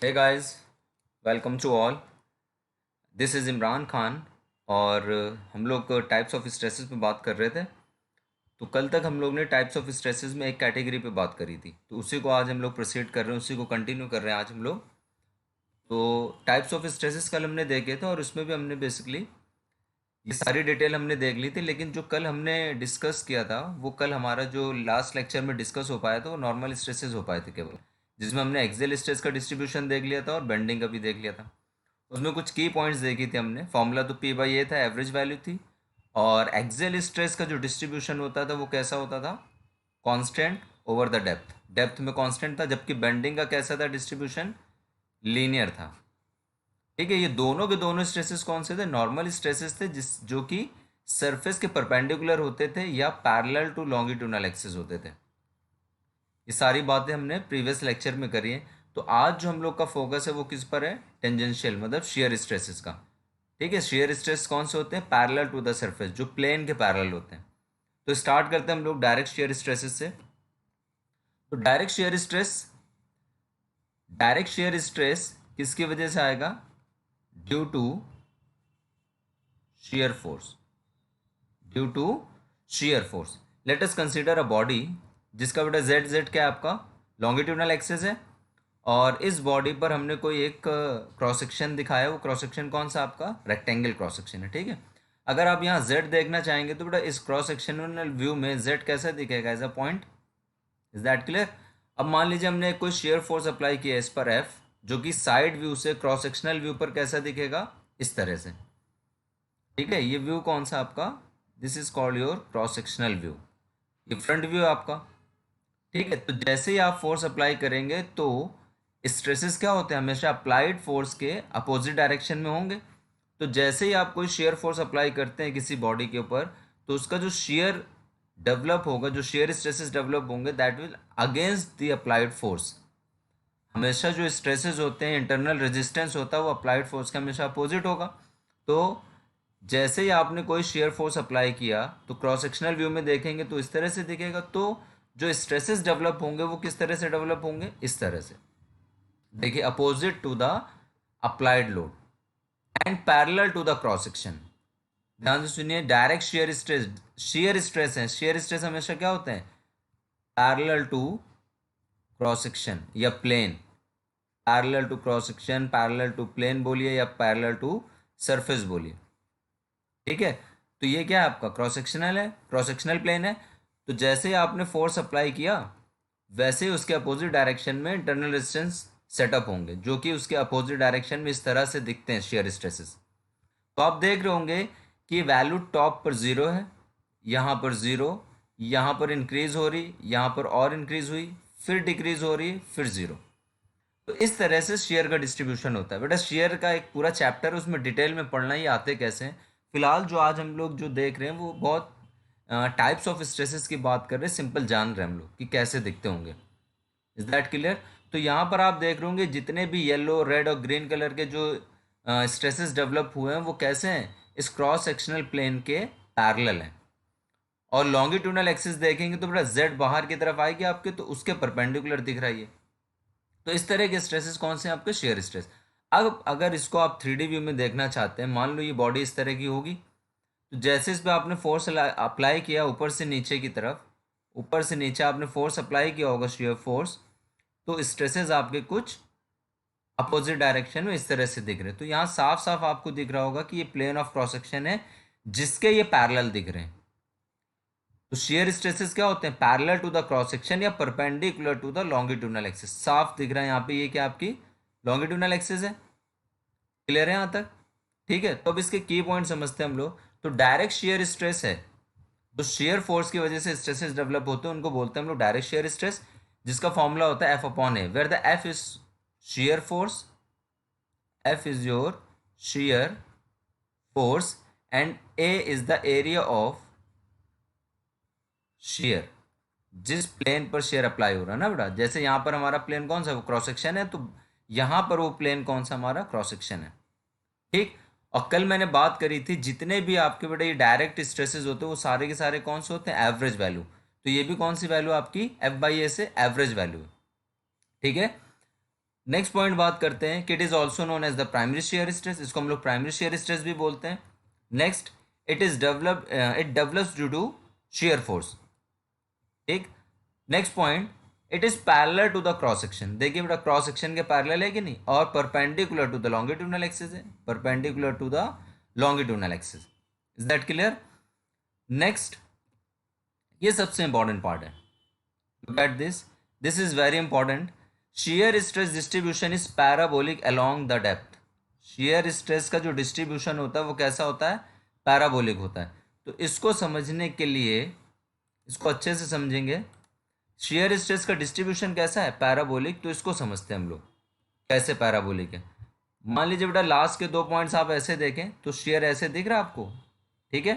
Hey guys, welcome to all. This is Imran Khan. और हम लोग टाइप्स ऑफ स्ट्रेसेस पे बात कर रहे थे। तो कल तक हम लोग ने टाइप्स ऑफ स्ट्रेसेस में एक कैटेगरी पे बात करी थी, तो उसी को आज हम लोग प्रोसीड कर रहे हैं, उसी को कंटिन्यू कर रहे हैं आज हम लोग। तो टाइप्स ऑफ स्ट्रेसेस कल हमने देखे थे और उसमें भी हमने बेसिकली ये सारी डिटेल हमने देख ली थी। लेकिन जो कल हमने डिस्कस किया था, वो कल हमारा जो लास्ट लेक्चर में डिस्कस हो पाया था वो नॉर्मल स्ट्रेसेस हो पाए थे केवल, जिसमें हमने एक्सेल स्ट्रेस का डिस्ट्रीब्यूशन देख लिया था और बेंडिंग का भी देख लिया था। उसमें कुछ की पॉइंट्स देखी थी हमने। फॉर्मूला तो पी बाई ए था, एवरेज वैल्यू थी। और एक्सेल स्ट्रेस का जो डिस्ट्रीब्यूशन होता था वो कैसा होता था? Constant over the depth. Depth में कांस्टेंट था, जबकि बेंडिंग का कैसा था डिस्ट्रीब्यूशन? लीनियर था। ठीक है, ये दोनों के दोनों स्ट्रेसेस कौन से थे? नॉर्मल स्ट्रेसेस थे, जिस जो कि सरफेस के परपेंडिकुलर होते थे या पैरेलल टू लॉन्गिट्यूडनल एक्सिस होते थे। ये सारी बातें हमने प्रीवियस लेक्चर में करी है। तो आज जो हम लोग का फोकस है वो किस पर है? टेंजेंशियल, मतलब शेयर स्ट्रेसेस का। ठीक है, शेयर स्ट्रेस कौन से होते हैं? पैरेलल टू द सरफेस, जो प्लेन के पैरेलल होते हैं। तो स्टार्ट करते हैं हम लोग डायरेक्ट शेयर स्ट्रेसेस से। तो डायरेक्ट शेयर स्ट्रेस किसकी वजह से आएगा? Due to shear force. Due to shear force. Let us consider a body जिसका बेटा जेड जेड क्या है आपका? लॉन्गिट्यूडनल एक्सिस है। और इस बॉडी पर हमने कोई एक क्रॉस सेक्शन दिखाया। वो क्रॉस सेक्शन कौन सा आपका? रेक्टेंगल क्रॉस सेक्शन है। ठीक है, अगर आप यहाँ जेड देखना चाहेंगे तो बेटा इस क्रॉस सेक्शनल व्यू में जेड कैसा दिखेगा? As a point. Is that clear? अब मान लीजिए हमने कोई शेयर फोर्स अप्लाई किया इस पर एफ, जो कि साइड व्यू से क्रॉस सेक्शनल व्यू पर कैसा दिखेगा? इस तरह से। ठीक है, ये व्यू कौन सा आपका? This is called your cross sectional view. ये फ्रंट व्यू है आपका। ठीक है, तो जैसे ही आप फोर्स अप्लाई करेंगे तो स्ट्रेसेस क्या होते हैं? हमेशा अप्लाइड फोर्स के अपोजिट डायरेक्शन में होंगे। तो जैसे ही आप कोई शेयर फोर्स अप्लाई करते हैं किसी बॉडी के ऊपर, तो उसका जो शेयर डेवलप होगा, जो शेयर स्ट्रेसेस डेवलप होंगे, that will against the applied force. हमेशा जो स्ट्रेसेस होते हैं, इंटरनल रेजिस्टेंस होता है, वो अप्लाइड फोर्स के हमेशा अपोजिट होगा। तो जैसे ही आपने कोई शेयर फोर्स अप्लाई किया तो क्रॉस सेक्शनल व्यू में देखेंगे तो इस तरह से दिखेगा। तो जो स्ट्रेसेस डेवलप होंगे वो किस तरह से डेवलप होंगे? इस तरह से। देखिए, opposite to the applied load and parallel to the cross section. ध्यान से सुनिए, डायरेक्ट शेयर स्ट्रेस है। शेयर स्ट्रेस हमेशा क्या होते हैं? पैरेलल टू क्रॉस सेक्शन या plane. Parallel to cross section, parallel to plane बोलिए या पैरेलल टू सरफेस बोलिए। ठीक है, तो ये क्या है आपका? क्रॉस सेक्शनल है, क्रॉस सेक्शनल प्लेन है। तो जैसे ही आपने फोर्स अप्लाई किया, वैसे ही उसके अपोजिट डायरेक्शन में इंटरनल रेजिस्टेंस सेटअप होंगे, जो कि उसके अपोजिट डायरेक्शन में इस तरह से दिखते हैं शेयर स्ट्रेसेस। तो आप देख रहे होंगे कि वैल्यू टॉप पर जीरो है, यहाँ पर जीरो, यहाँ पर इंक्रीज हो रही, यहाँ पर और इंक्रीज हुई, फिर डिक्रीज हो रही, फिर जीरो। तो इस तरह से शेयर का डिस्ट्रीब्यूशन होता है। बेटा शेयर का एक पूरा चैप्टर है, उसमें डिटेल में पढ़ना ही आते कैसे हैं। फिलहाल जो आज हम लोग जो देख रहे हैं वो बहुत टाइप्स ऑफ स्ट्रेसेस की बात कर रहे हैं, सिंपल जान रहे हैं हम लोग कि कैसे दिखते होंगे। Is that clear? तो यहाँ पर आप देख रहे होंगे जितने भी येलो, रेड और ग्रीन कलर के जो स्ट्रेसेस डेवलप हुए हैं वो कैसे हैं? इस क्रॉस सेक्शनल प्लेन के पैरेलल हैं। और लॉन्गिट्यूडनल एक्सिस देखेंगे तो बेटा जेड बाहर की तरफ आएगी आपके, तो उसके परपेंडिकुलर दिख रहा है ये। तो इस तरह के स्ट्रेसेस कौन से हैं आपके? Shear stress. अब अगर इसको आप 3D व्यू में देखना चाहते हैं, मान लो ये बॉडी इस तरह की होगी। तो जैसे इस पर आपने फोर्स अप्लाई किया ऊपर से नीचे की तरफ, ऊपर से नीचे आपने फोर्स अप्लाई किया होगा, शेयर फोर्स, तो स्ट्रेसेस आपके कुछ अपोजिट डायरेक्शन में इस तरह से दिख रहे हैं। तो यहाँ साफ साफ आपको दिख रहा होगा कि ये प्लेन ऑफ क्रॉस सेक्शन है जिसके ये पैरेलल दिख रहे हैं। तो शेयर स्ट्रेसेस क्या होते हैं? Parallel to the cross section या perpendicular to the longitudinal axis. साफ दिख रहा है यहाँ पे, ये क्या आपकी लॉन्गिट्यूडनल एक्सिस है। क्लियर है यहाँ तक? ठीक है, तो अब इसके की पॉइंट समझते हैं हम लोग। तो डायरेक्ट शेयर स्ट्रेस है, तो शेयर फोर्स की वजह से स्ट्रेसेस डेवलप होते हैं, उनको बोलते हैं हम लोग डायरेक्ट शेयर स्ट्रेस, जिसका फॉर्मूला होता है F upon A, where the F is shear force, F is your shear force and A is the area of shear, जिस प्लेन पर शेयर अप्लाई हो रहा है ना बेटा। जैसे यहाँ पर हमारा प्लेन कौन सा? वो क्रॉस सेक्शन है, तो यहाँ पर वो प्लेन कौन सा? हमारा क्रॉस सेक्शन है। ठीक। और कल मैंने बात करी थी जितने भी आपके बेटे ये डायरेक्ट स्ट्रेसेस होते हैं वो सारे के सारे कौन से होते हैं? Average value. तो ये भी कौन सी वैल्यू आपकी? एफ बाई ए से एवरेज वैल्यू। ठीक है, नेक्स्ट पॉइंट बात करते हैं कि it is also known as the primary shear stress, इसको हम लोग प्राइमरी शेयर स्ट्रेस भी बोलते हैं। Next, it develops due to shear force. ठीक। Next point, it is parallel to the cross section. देखिए बेटा क्रॉस सेक्शन के पैरेलल है कि नहीं, और perpendicular to the longitudinal axis है, perpendicular to the longitudinal axis. Is that clear? Next, ये सबसे इंपॉर्टेंट पार्ट है, look at this is very important. Shear stress distribution is parabolic along the depth. Shear stress का जो distribution होता है वो कैसा होता है? पैराबोलिक होता है। तो इसको समझने के लिए इसको अच्छे से समझेंगे। शेयर स्ट्रेस का डिस्ट्रीब्यूशन कैसा है? पैराबोलिक। तो इसको समझते हैं हम लोग कैसे पैराबोलिक है। मान लीजिए बेटा लास्ट के 2 पॉइंट्स आप ऐसे देखें तो शेयर ऐसे दिख रहा है आपको, ठीक है।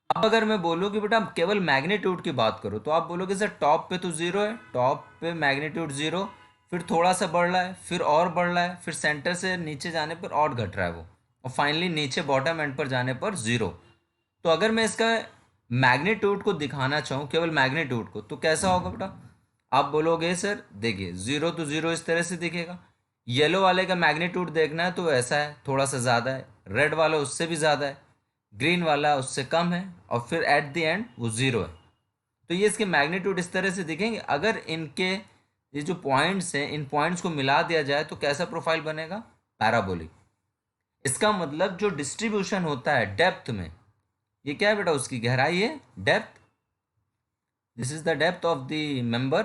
अब अगर मैं बोलूँ कि बेटा केवल मैग्नीट्यूड की बात करो तो आप बोलोगे सर टॉप पे तो जीरो है, टॉप पे मैग्नीट्यूड जीरो, फिर थोड़ा सा बढ़ रहा है, फिर और बढ़ रहा है, फिर सेंटर से नीचे जाने पर और घट रहा है वो, और फाइनली नीचे बॉटम एंड पर जाने पर जीरो। तो अगर मैं इसका मैग्नीट्यूड को दिखाना चाहूँ, केवल मैग्नीट्यूड को, तो कैसा होगा बेटा? आप बोलोगे सर देखिए जीरो तो जीरो इस तरह से दिखेगा, येलो वाले का मैग्नीट्यूड देखना है तो ऐसा है, थोड़ा सा ज़्यादा है, रेड वाला उससे भी ज़्यादा है, ग्रीन वाला उससे कम है, और फिर एट द एंड वो ज़ीरो है। तो ये इसके मैग्नीट्यूड इस तरह से दिखेंगे। अगर इनके ये जो पॉइंट्स हैं इन पॉइंट्स को मिला दिया जाए तो कैसा प्रोफाइल बनेगा? पैराबोलिक। इसका मतलब जो डिस्ट्रीब्यूशन होता है डेप्थ में, ये क्या है बेटा? उसकी गहराई है, depth. This is the depth of the member.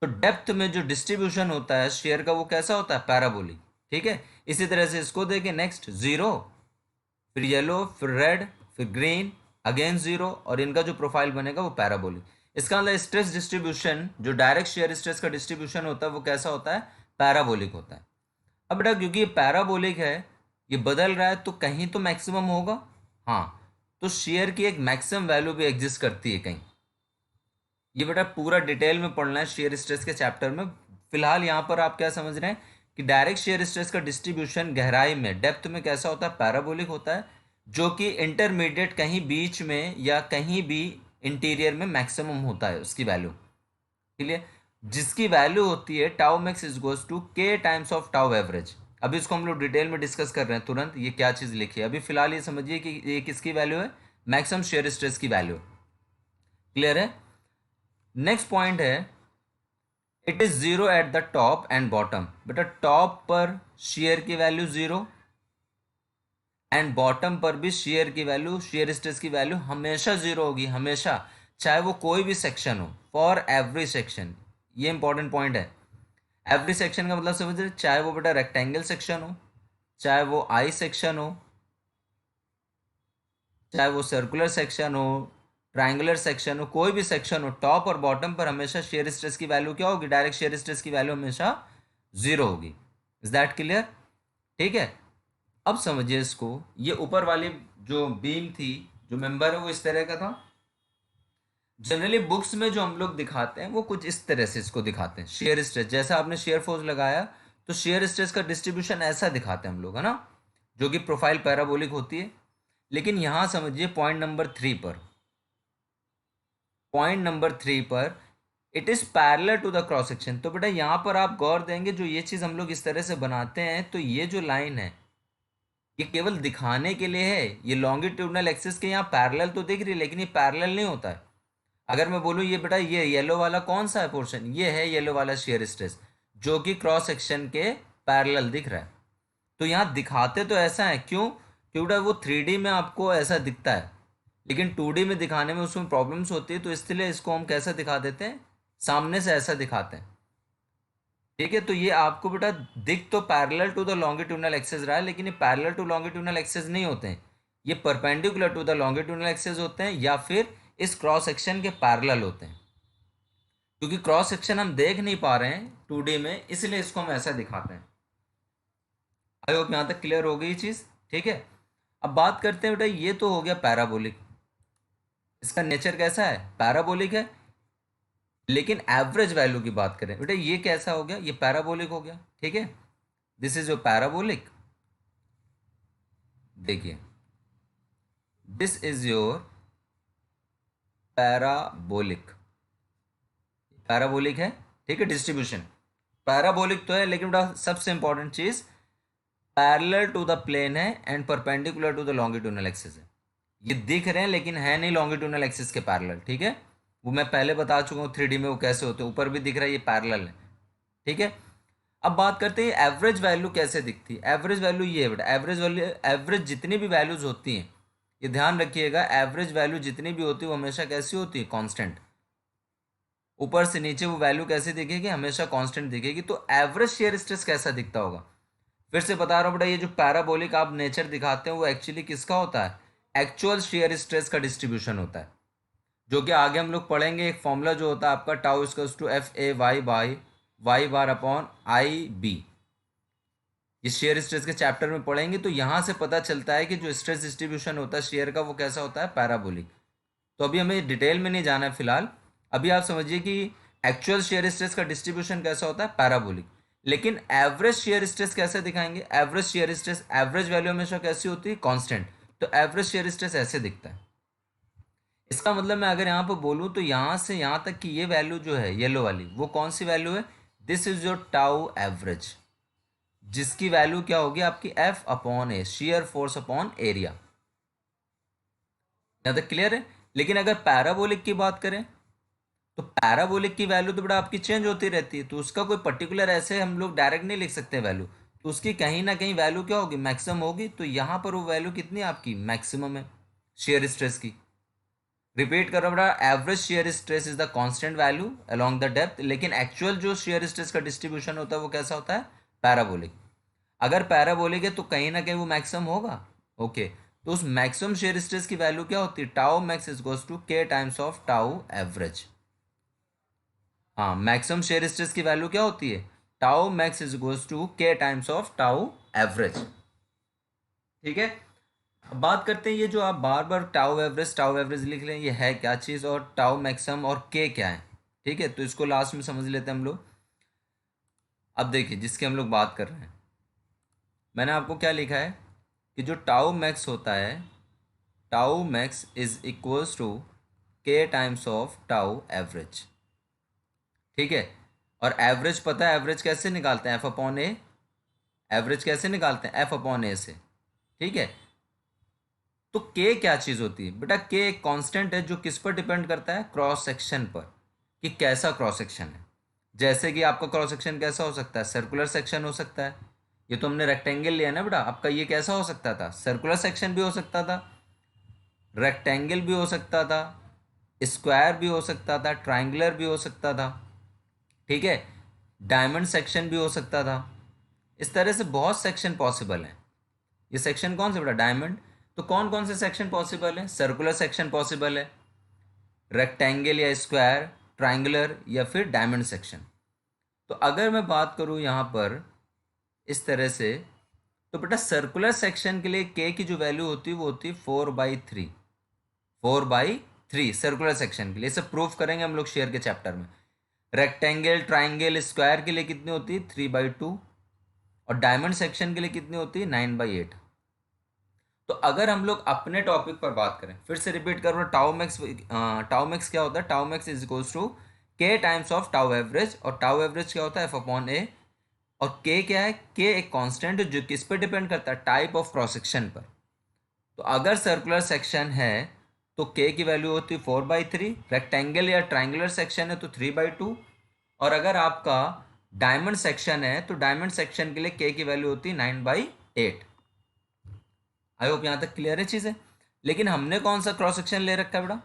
तो डेप्थ में जो डिस्ट्रीब्यूशन होता है शेयर का वो कैसा होता है? पैराबोलिक। ठीक है। इसी तरह से इसको देखें, नेक्स्ट जीरो, फिर येलो, फिर रेड, फिर ग्रीन, अगेन जीरो, और इनका जो प्रोफाइल बनेगा वो पैराबोलिक। इसका मतलब स्ट्रेस डिस्ट्रीब्यूशन, जो डायरेक्ट शेयर स्ट्रेस का डिस्ट्रीब्यूशन होता है वो कैसा होता है? पैराबोलिक होता है। अब बेटा क्योंकि ये पैराबोलिक है, ये बदल रहा है, तो कहीं तो मैक्सिमम होगा। हाँ, तो शेयर की एक मैक्सिमम वैल्यू भी एग्जिस्ट करती है कहीं। ये बेटा पूरा डिटेल में पढ़ना है शेयर स्ट्रेस के चैप्टर में। फिलहाल यहाँ पर आप क्या समझ रहे हैं कि डायरेक्ट शेयर स्ट्रेस का डिस्ट्रीब्यूशन गहराई में, डेप्थ में कैसा होता है? पैराबोलिक होता है, जो कि इंटरमीडिएट कहीं बीच में या कहीं भी इंटीरियर में मैक्सिमम होता है उसकी वैल्यू। इसलिए जिसकी वैल्यू होती है tau max is goes to K times of tau average. अभी इसको हम लोग डिटेल में डिस्कस कर रहे हैं तुरंत, ये क्या चीज़ लिखी है। अभी फिलहाल ये समझिए कि ये किसकी वैल्यू है? मैक्सिमम शेयर स्ट्रेस की वैल्यू। क्लियर है? नेक्स्ट पॉइंट है, it is zero at the top and bottom. बेटा टॉप पर शेयर की वैल्यू जीरो, एंड बॉटम पर भी शेयर की वैल्यू, शेयर स्ट्रेस की वैल्यू हमेशा जीरो होगी, हमेशा, चाहे वो कोई भी सेक्शन हो, फॉर एवरी सेक्शन। ये इंपॉर्टेंट पॉइंट है। एवरी सेक्शन का मतलब समझ रहे, चाहे वो बेटा रेक्टेंगल सेक्शन हो, चाहे वो आई सेक्शन हो, चाहे वो सर्कुलर सेक्शन हो, ट्राइंगुलर सेक्शन हो, कोई भी सेक्शन हो, टॉप और बॉटम पर हमेशा शेयर स्ट्रेस की वैल्यू क्या होगी? डायरेक्ट शेयर स्ट्रेस की वैल्यू हमेशा जीरो होगी। Is that clear? ठीक है। अब समझिए इसको, ये ऊपर वाली जो बीम थी, जो मेंबर है वो इस तरह का था। जनरली बुक्स में जो हम लोग दिखाते हैं वो कुछ इस तरह से इसको दिखाते हैं। शेयर स्ट्रेस, जैसा आपने शेयर फोर्स लगाया तो शेयर स्ट्रेस का डिस्ट्रीब्यूशन ऐसा दिखाते हैं हम लोग, है ना, जो कि प्रोफाइल पैराबोलिक होती है। लेकिन यहां समझिए पॉइंट नंबर 3 पर, पॉइंट नंबर 3 पर it is parallel to the cross section. तो बेटा यहां पर आप गौर देंगे, जो ये चीज हम लोग इस तरह से बनाते हैं, तो ये जो लाइन है ये केवल दिखाने के लिए है। ये लॉन्गिट्यूडनल एक्सिस के यहाँ पैरेलल तो दिख रही है, लेकिन ये पैरेलल नहीं होता है। अगर मैं बोलूँ ये बेटा ये येलो वाला कौन सा है पोर्शन, ये है येलो वाला शेयर स्ट्रेस, जो कि क्रॉस सेक्शन के पैरेलल दिख रहा है। तो यहाँ दिखाते तो ऐसा है, क्यों? क्योंकि वो 3D में आपको ऐसा दिखता है, लेकिन 2D में दिखाने में उसमें प्रॉब्लम्स होती है, तो इसलिए इसको हम कैसा दिखा देते हैं? सामने से ऐसा दिखाते हैं। ठीक है। तो ये आपको बेटा दिख तो parallel to the longitudinal axis रहा है, लेकिन ये पैरेलल टू लॉन्गिट्यूडनल एक्सिस नहीं होते हैं, ये perpendicular to the longitudinal axis होते हैं, या फिर इस क्रॉस सेक्शन के पैरेलल होते हैं। क्योंकि क्रॉस सेक्शन हम देख नहीं पा रहे हैं 2D में, इसलिए इसको हम ऐसा दिखाते हैं। आई होप यहाँ तक क्लियर हो गई चीज़। ठीक है। अब बात करते हैं बेटा, ये तो हो गया पैराबोलिक, इसका नेचर कैसा है? पैराबोलिक है। लेकिन एवरेज वैल्यू की बात करें बेटा, ये कैसा हो गया? ये पैराबोलिक हो गया। ठीक है। This is your parabolic. देखिए this is your parabolic, parabolic है। ठीक है, डिस्ट्रीब्यूशन पैराबोलिक तो है लेकिन बेटा सबसे इंपॉर्टेंट चीज पैरेलल टू द प्लेन है and perpendicular to the longitudinal axis है। ये दिख रहे हैं लेकिन है नहीं लॉन्गिट्यूडनल एक्सिस के पैरेलल, ठीक है। वो मैं पहले बता चुका हूँ 3D में वो कैसे होते हैं, ऊपर भी दिख रहा है ये पैरेलल है, ठीक है। अब बात करते हैं एवरेज वैल्यू कैसे दिखती है। एवरेज वैल्यू ये है बेटा, एवरेज वैल्यू, एवरेज जितनी भी वैल्यूज होती हैं, ये ध्यान रखिएगा, एवरेज वैल्यू जितनी भी होती है वो हमेशा कैसी होती है, कांस्टेंट। ऊपर से नीचे वो वैल्यू कैसे दिखेगी, हमेशा कांस्टेंट दिखेगी। तो एवरेज शेयर स्ट्रेस कैसा दिखता होगा, फिर से बता रहा हूँ बेटा, ये जो पैराबोलिक आप नेचर दिखाते हैं वो एक्चुअली किसका होता है, एक्चुअल शेयर स्ट्रेस का डिस्ट्रीब्यूशन होता है, जो कि आगे हम लोग पढ़ेंगे। एक फॉर्मूला जो होता है आपका tau equals to F A Y by Y bar upon I B, ये शेयर स्ट्रेस के चैप्टर में पढ़ेंगे। तो यहाँ से पता चलता है कि जो स्ट्रेस डिस्ट्रीब्यूशन होता है शेयर का वो कैसा होता है, पैराबोलिक। तो अभी हमें डिटेल में नहीं जाना है फिलहाल, अभी आप समझिए कि एक्चुअल शेयर स्ट्रेस का डिस्ट्रीब्यूशन कैसा होता है, पैराबोलिक। लेकिन एवरेज शेयर स्ट्रेस कैसे दिखाएंगे, average shear stress, average value हमेशा कैसी होती है, कांस्टेंट। तो एवरेज शेयर स्ट्रेस ऐसे दिखता है। इसका मतलब मैं अगर यहाँ पर बोलूँ तो यहाँ से यहाँ तक की ये वैल्यू जो है येलो वाली, वो कौन सी वैल्यू है, this is your tau average, जिसकी वैल्यू क्या होगी आपकी, एफ अपॉन ए, शेयर फोर्स अपॉन एरिया। यहाँ तक क्लियर है। लेकिन अगर पैराबोलिक की बात करें तो पैराबोलिक की वैल्यू तो बड़ा आपकी चेंज होती रहती है, तो उसका कोई पर्टिकुलर ऐसे हम लोग डायरेक्ट नहीं लिख सकते वैल्यू, तो उसकी कहीं ना कहीं वैल्यू क्या होगी, मैक्सिमम होगी। तो यहाँ पर वो वैल्यू कितनी है आपकी, मैक्सिमम है शेयर स्ट्रेस की। रिपीट कर रहा हूँ बड़ा, average shear stress is the constant value along the depth, लेकिन एक्चुअल जो शेयर स्ट्रेस का डिस्ट्रीब्यूशन होता है वो कैसा होता है, पैराबोलिक। अगर पैराबोलिक है तो कहीं ना कहीं वो मैक्सिमम होगा, ओके। तो उस मैक्सिमम शेयर स्ट्रेस की वैल्यू क्या होती है, tau max is goes to K times of tau average. हाँ, मैक्सिमम शेयर स्ट्रेस की वैल्यू क्या होती है, tau max is goes to K times of tau average, ठीक है। अब बात करते हैं ये जो आप बार बार टाउ एवरेज लिख रहे हैं, ये है क्या चीज़, और टाउ मैक्सिमम और के क्या है, ठीक है। तो इसको लास्ट में समझ लेते हैं हम लोग। अब देखिए जिसकी हम लोग बात कर रहे हैं, मैंने आपको क्या लिखा है कि जो टाउ मैक्स होता है, tau max is equals to K times of tau average, ठीक है। और एवरेज पता है, एवरेज कैसे निकालते हैं, एफ अपॉन ए, एवरेज कैसे निकालते हैं, एफ अपॉन ए से, ठीक है। तो के क्या चीज़ होती है बेटा, के एक कांस्टेंट है जो किस पर डिपेंड करता है, क्रॉस सेक्शन पर, कि कैसा क्रॉस सेक्शन है। जैसे कि आपका क्रॉस सेक्शन कैसा हो सकता है, सर्कुलर सेक्शन हो सकता है। ये तो हमने रेक्टेंगल लिया ना बेटा, आपका ये कैसा हो सकता था, सर्कुलर सेक्शन भी हो सकता था, रेक्टेंगल भी हो सकता था, स्क्वायर भी हो सकता था, ट्राइंगुलर भी हो सकता था, ठीक है, डायमंड सेक्शन भी हो सकता था। इस तरह से बहुत सेक्शन पॉसिबल हैं। ये सेक्शन कौन से बेटा, डायमंड। तो कौन कौन से सेक्शन पॉसिबल है, सर्कुलर सेक्शन पॉसिबल है, रेक्टेंगल या स्क्वायर, ट्राइंगुलर या फिर डायमंड सेक्शन। तो अगर मैं बात करूँ यहाँ पर इस तरह से, तो बेटा सर्कुलर सेक्शन के लिए के की जो वैल्यू होती है वो होती है 4/3, 4/3 सर्कुलर सेक्शन के लिए। इसे प्रूफ करेंगे हम लोग शेयर के चैप्टर में। रेक्टेंगल, ट्राइंगल, स्क्वायर के लिए कितनी होती है, 3/2, और डायमंड सेक्शन के लिए कितनी होती है, 9/8। तो अगर हम लोग अपने टॉपिक पर बात करें, फिर से रिपीट कर रहा हूँ, टाउ मैक्स क्या होता है, tau max is equals to K times of tau average, और टाउ एवरेज क्या होता है, एफ अपॉन ए। और के क्या है, के एक कांस्टेंट जो किस पर डिपेंड करता है, टाइप ऑफ क्रॉस सेक्शन पर। तो अगर सर्कुलर सेक्शन है तो के की वैल्यू होती है 4/3, रेक्टेंगल या ट्राइंगुलर सेक्शन है तो 3/2, और अगर आपका डायमंड सेक्शन है तो डायमंड सेक्शन के लिए के की वैल्यू होती है 9/8। आई होप यहाँ तक क्लियर है चीज़ें। लेकिन हमने कौन सा क्रॉस सेक्शन ले रखा है बेटा,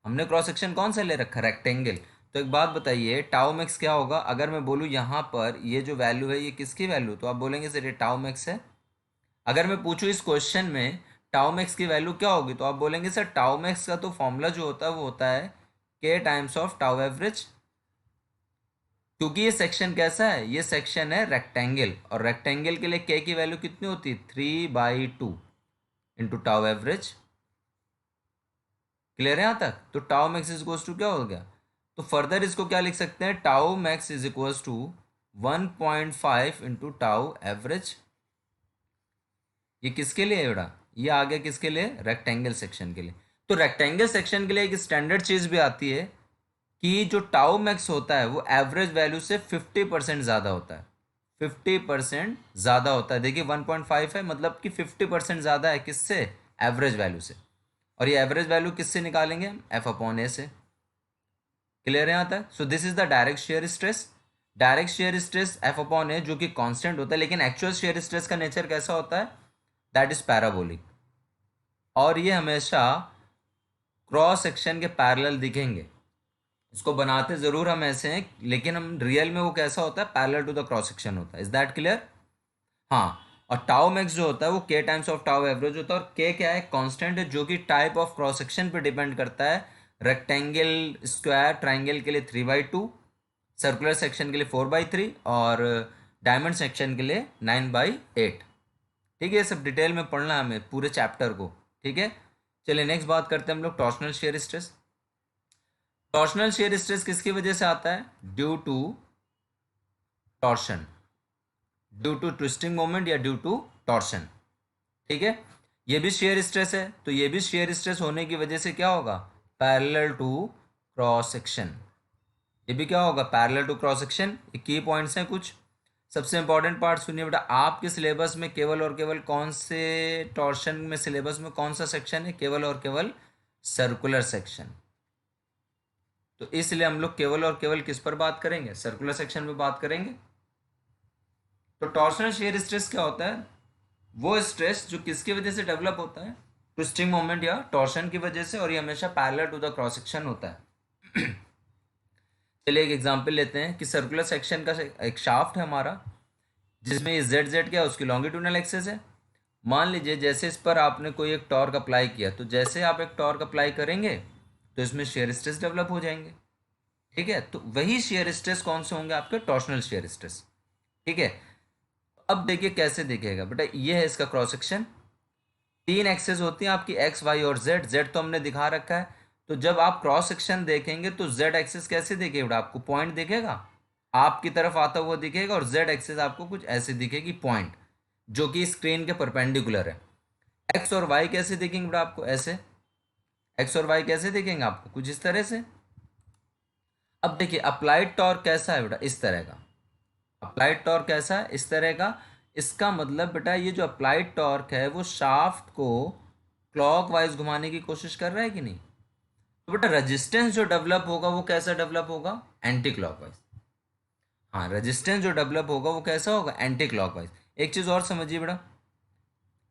हमने क्रॉस सेक्शन कौन सा ले रखा है, रेक्टेंगल। तो एक बात बताइए, टाउ मैक्स क्या होगा, अगर मैं बोलूँ यहाँ पर ये जो वैल्यू है ये किसकी वैल्यू, तो आप बोलेंगे सर ये टाउ मैक्स है। अगर मैं पूछूँ इस क्वेश्चन में टाउ मैक्स की वैल्यू क्या होगी, तो आप बोलेंगे सर टाउ मैक्स का तो फॉर्मूला जो होता है वो होता है के टाइम्स ऑफ टाउ एवरेज, क्योंकि ये सेक्शन कैसा है, ये सेक्शन है रेक्टेंगल, और रेक्टेंगल के लिए के की वैल्यू कितनी होती है, 3/2 इंटू टाउ एवरेज। क्लियर है यहाँ तक। तो tau max is equals to क्या हो गया, तो फर्दर इसको क्या लिख सकते हैं, tau max is equals to 1.5 into tau average. ये किसके लिए है बेटा, ये आ गया किसके लिए, रेक्टेंगल सेक्शन के लिए। तो रेक्टेंगल सेक्शन के लिए एक स्टैंडर्ड चीज भी आती है, कि जो टाउ मैक्स होता है वो एवरेज वैल्यू से 50% ज़्यादा होता है, 50% ज़्यादा होता है। देखिए 1.5 है, मतलब कि 50% ज़्यादा है किससे, एवरेज वैल्यू से। और ये एवरेज वैल्यू किससे निकालेंगे, एफ अपॉन ए से। क्लियर है यहाँ तक? So this is the direct shear stress. Direct shear stress F upon A जो कि कांस्टेंट होता है, लेकिन एक्चुअल शेयर स्ट्रेस का नेचर कैसा होता है, दैट इज पैराबोलिक। और ये हमेशा क्रॉस सेक्शन के पैरेलल दिखेंगे। इसको बनाते ज़रूर हम ऐसे हैं, लेकिन हम रियल में वो कैसा होता है, parallel to the cross section होता है। Is that clear? हाँ। और टाउ मैक्स जो होता है वो के टाइम्स ऑफ टाउ एवरेज होता है। और के क्या है, कांस्टेंट है जो कि टाइप ऑफ क्रॉस सेक्शन पे डिपेंड करता है। रेक्टेंगल, स्क्वायर, ट्राइंगल के लिए 3/2, सर्कुलर सेक्शन के लिए 4/3 और डायमंड सेक्शन के लिए 9/8। ठीक है, ये सब डिटेल में पढ़ना है हमें पूरे चैप्टर को। ठीक है, चलिए नेक्स्ट बात करते हैं हम लोग torsional shear stress. Torsional shear stress किसकी वजह से आता है, due to torsion, due to twisting moment या ड्यू टू टॉर्शन। ठीक है, ये भी शेयर स्ट्रेस है, तो ये भी शेयर स्ट्रेस होने की वजह से क्या होगा, पैरेलल टू क्रॉस सेक्शन। ये भी क्या होगा, पैरेलल टू क्रॉस सेक्शन। ये की पॉइंट्स हैं कुछ। सबसे इंपॉर्टेंट पार्ट सुनिए बेटा, आपके सिलेबस में केवल और केवल कौन से टॉर्शन में, सिलेबस में कौन सा सेक्शन है, केवल और केवल सर्कुलर सेक्शन। तो इसलिए हम लोग केवल और केवल किस पर बात करेंगे, सर्कुलर सेक्शन पे बात करेंगे। तो टॉर्शनल शेयर स्ट्रेस क्या होता है, वो स्ट्रेस जो किसकी वजह से डेवलप होता है, ट्विस्टिंग मोमेंट या टॉर्शन की वजह से, और ये हमेशा parallel to the cross section होता है। चलिए एक एग्जांपल लेते हैं कि सर्कुलर सेक्शन का एक शाफ्ट है हमारा, जिसमें ये जेड जेड क्या है, उसकी लॉन्गिट्यूडनल एक्सिस है। मान लीजिए जैसे इस पर आपने कोई एक टॉर्क अप्लाई किया, तो जैसे आप एक टॉर्क अप्लाई करेंगे तो इसमें शेयर स्ट्रेस डेवलप हो जाएंगे। ठीक है, तो वही शेयर स्ट्रेस कौन से होंगे, आपके टॉर्शनल शेयर स्ट्रेस। ठीक है, अब देखिए कैसे दिखेगा बेटा, ये है इसका क्रॉस सेक्शन। 3 एक्सेस होती हैं आपकी, एक्स, वाई और जेड। जेड तो हमने दिखा रखा है। तो जब आप क्रॉस सेक्शन देखेंगे तो जेड एक्सेस कैसे दिखेगा बेटा, आपको पॉइंट दिखेगा, आपकी तरफ आता हुआ दिखेगा, और जेड एक्सेस आपको कुछ ऐसे दिखेगी, पॉइंट, जो कि स्क्रीन के परपेंडिकुलर है। एक्स और वाई कैसे दिखेंगे बेटा आपको, ऐसे। एक्स और वाई कैसे दिखेंगे आपको, कुछ इस तरह से। अब देखिए अप्लाइड टॉर्क कैसा है बेटा, इस तरह का। अप्लाइड टॉर्क कैसा है, इस तरह का। इसका मतलब बेटा ये जो अप्लाइड टॉर्क है वो शाफ्ट को क्लॉकवाइज घुमाने की कोशिश कर रहा है कि नहीं। तो बेटा रेजिस्टेंस जो डेवलप होगा वो कैसा डेवलप होगा, एंटी क्लॉकवाइज। हाँ, रेजिस्टेंस जो डेवलप होगा वो कैसा होगा, एंटी क्लॉकवाइज। एक चीज़ और समझिए बेटा,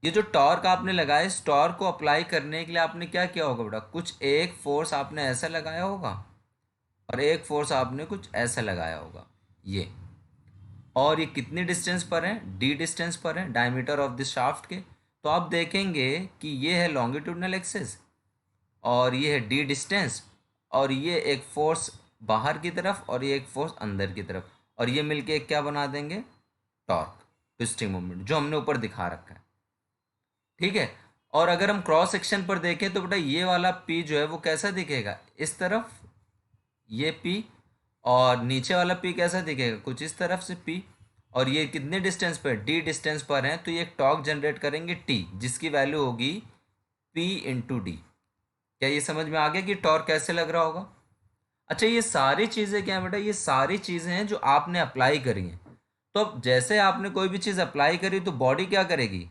ये जो टॉर्क आपने लगाया, इस टॉर्क को अप्लाई करने के लिए आपने क्या किया होगा बेटा, कुछ एक फोर्स आपने ऐसा लगाया होगा और एक फोर्स आपने कुछ ऐसा लगाया होगा, ये। और ये कितनी डिस्टेंस पर है, डी डिस्टेंस पर है, डायमीटर ऑफ दिस शाफ्ट के। तो आप देखेंगे कि ये है लॉन्गिट्यूडनल एक्सिस और ये है डी डिस्टेंस, और ये एक फोर्स बाहर की तरफ और ये एक फोर्स अंदर की तरफ, और ये मिलके एक क्या बना देंगे, टॉर्क, ट्विस्टिंग मोमेंट, जो हमने ऊपर दिखा रखा है। ठीक है, और अगर हम क्रॉस सेक्शन पर देखें तो बेटा ये वाला पी जो है वो कैसा दिखेगा, इस तरफ ये पी, और नीचे वाला पी कैसा दिखेगा, कुछ इस तरफ से पी। और ये कितने डिस्टेंस पर, डी डिस्टेंस पर हैं, तो ये एक टॉर्क जनरेट करेंगे टी, जिसकी वैल्यू होगी पी इंटू डी। क्या ये समझ में आ गया कि टॉर्क कैसे लग रहा होगा। अच्छा, ये सारी चीज़ें क्या है बेटा, ये सारी चीज़ें हैं जो आपने अप्लाई करी हैं। तो अब जैसे आपने कोई भी चीज़ अप्लाई करी तो बॉडी क्या करेगी,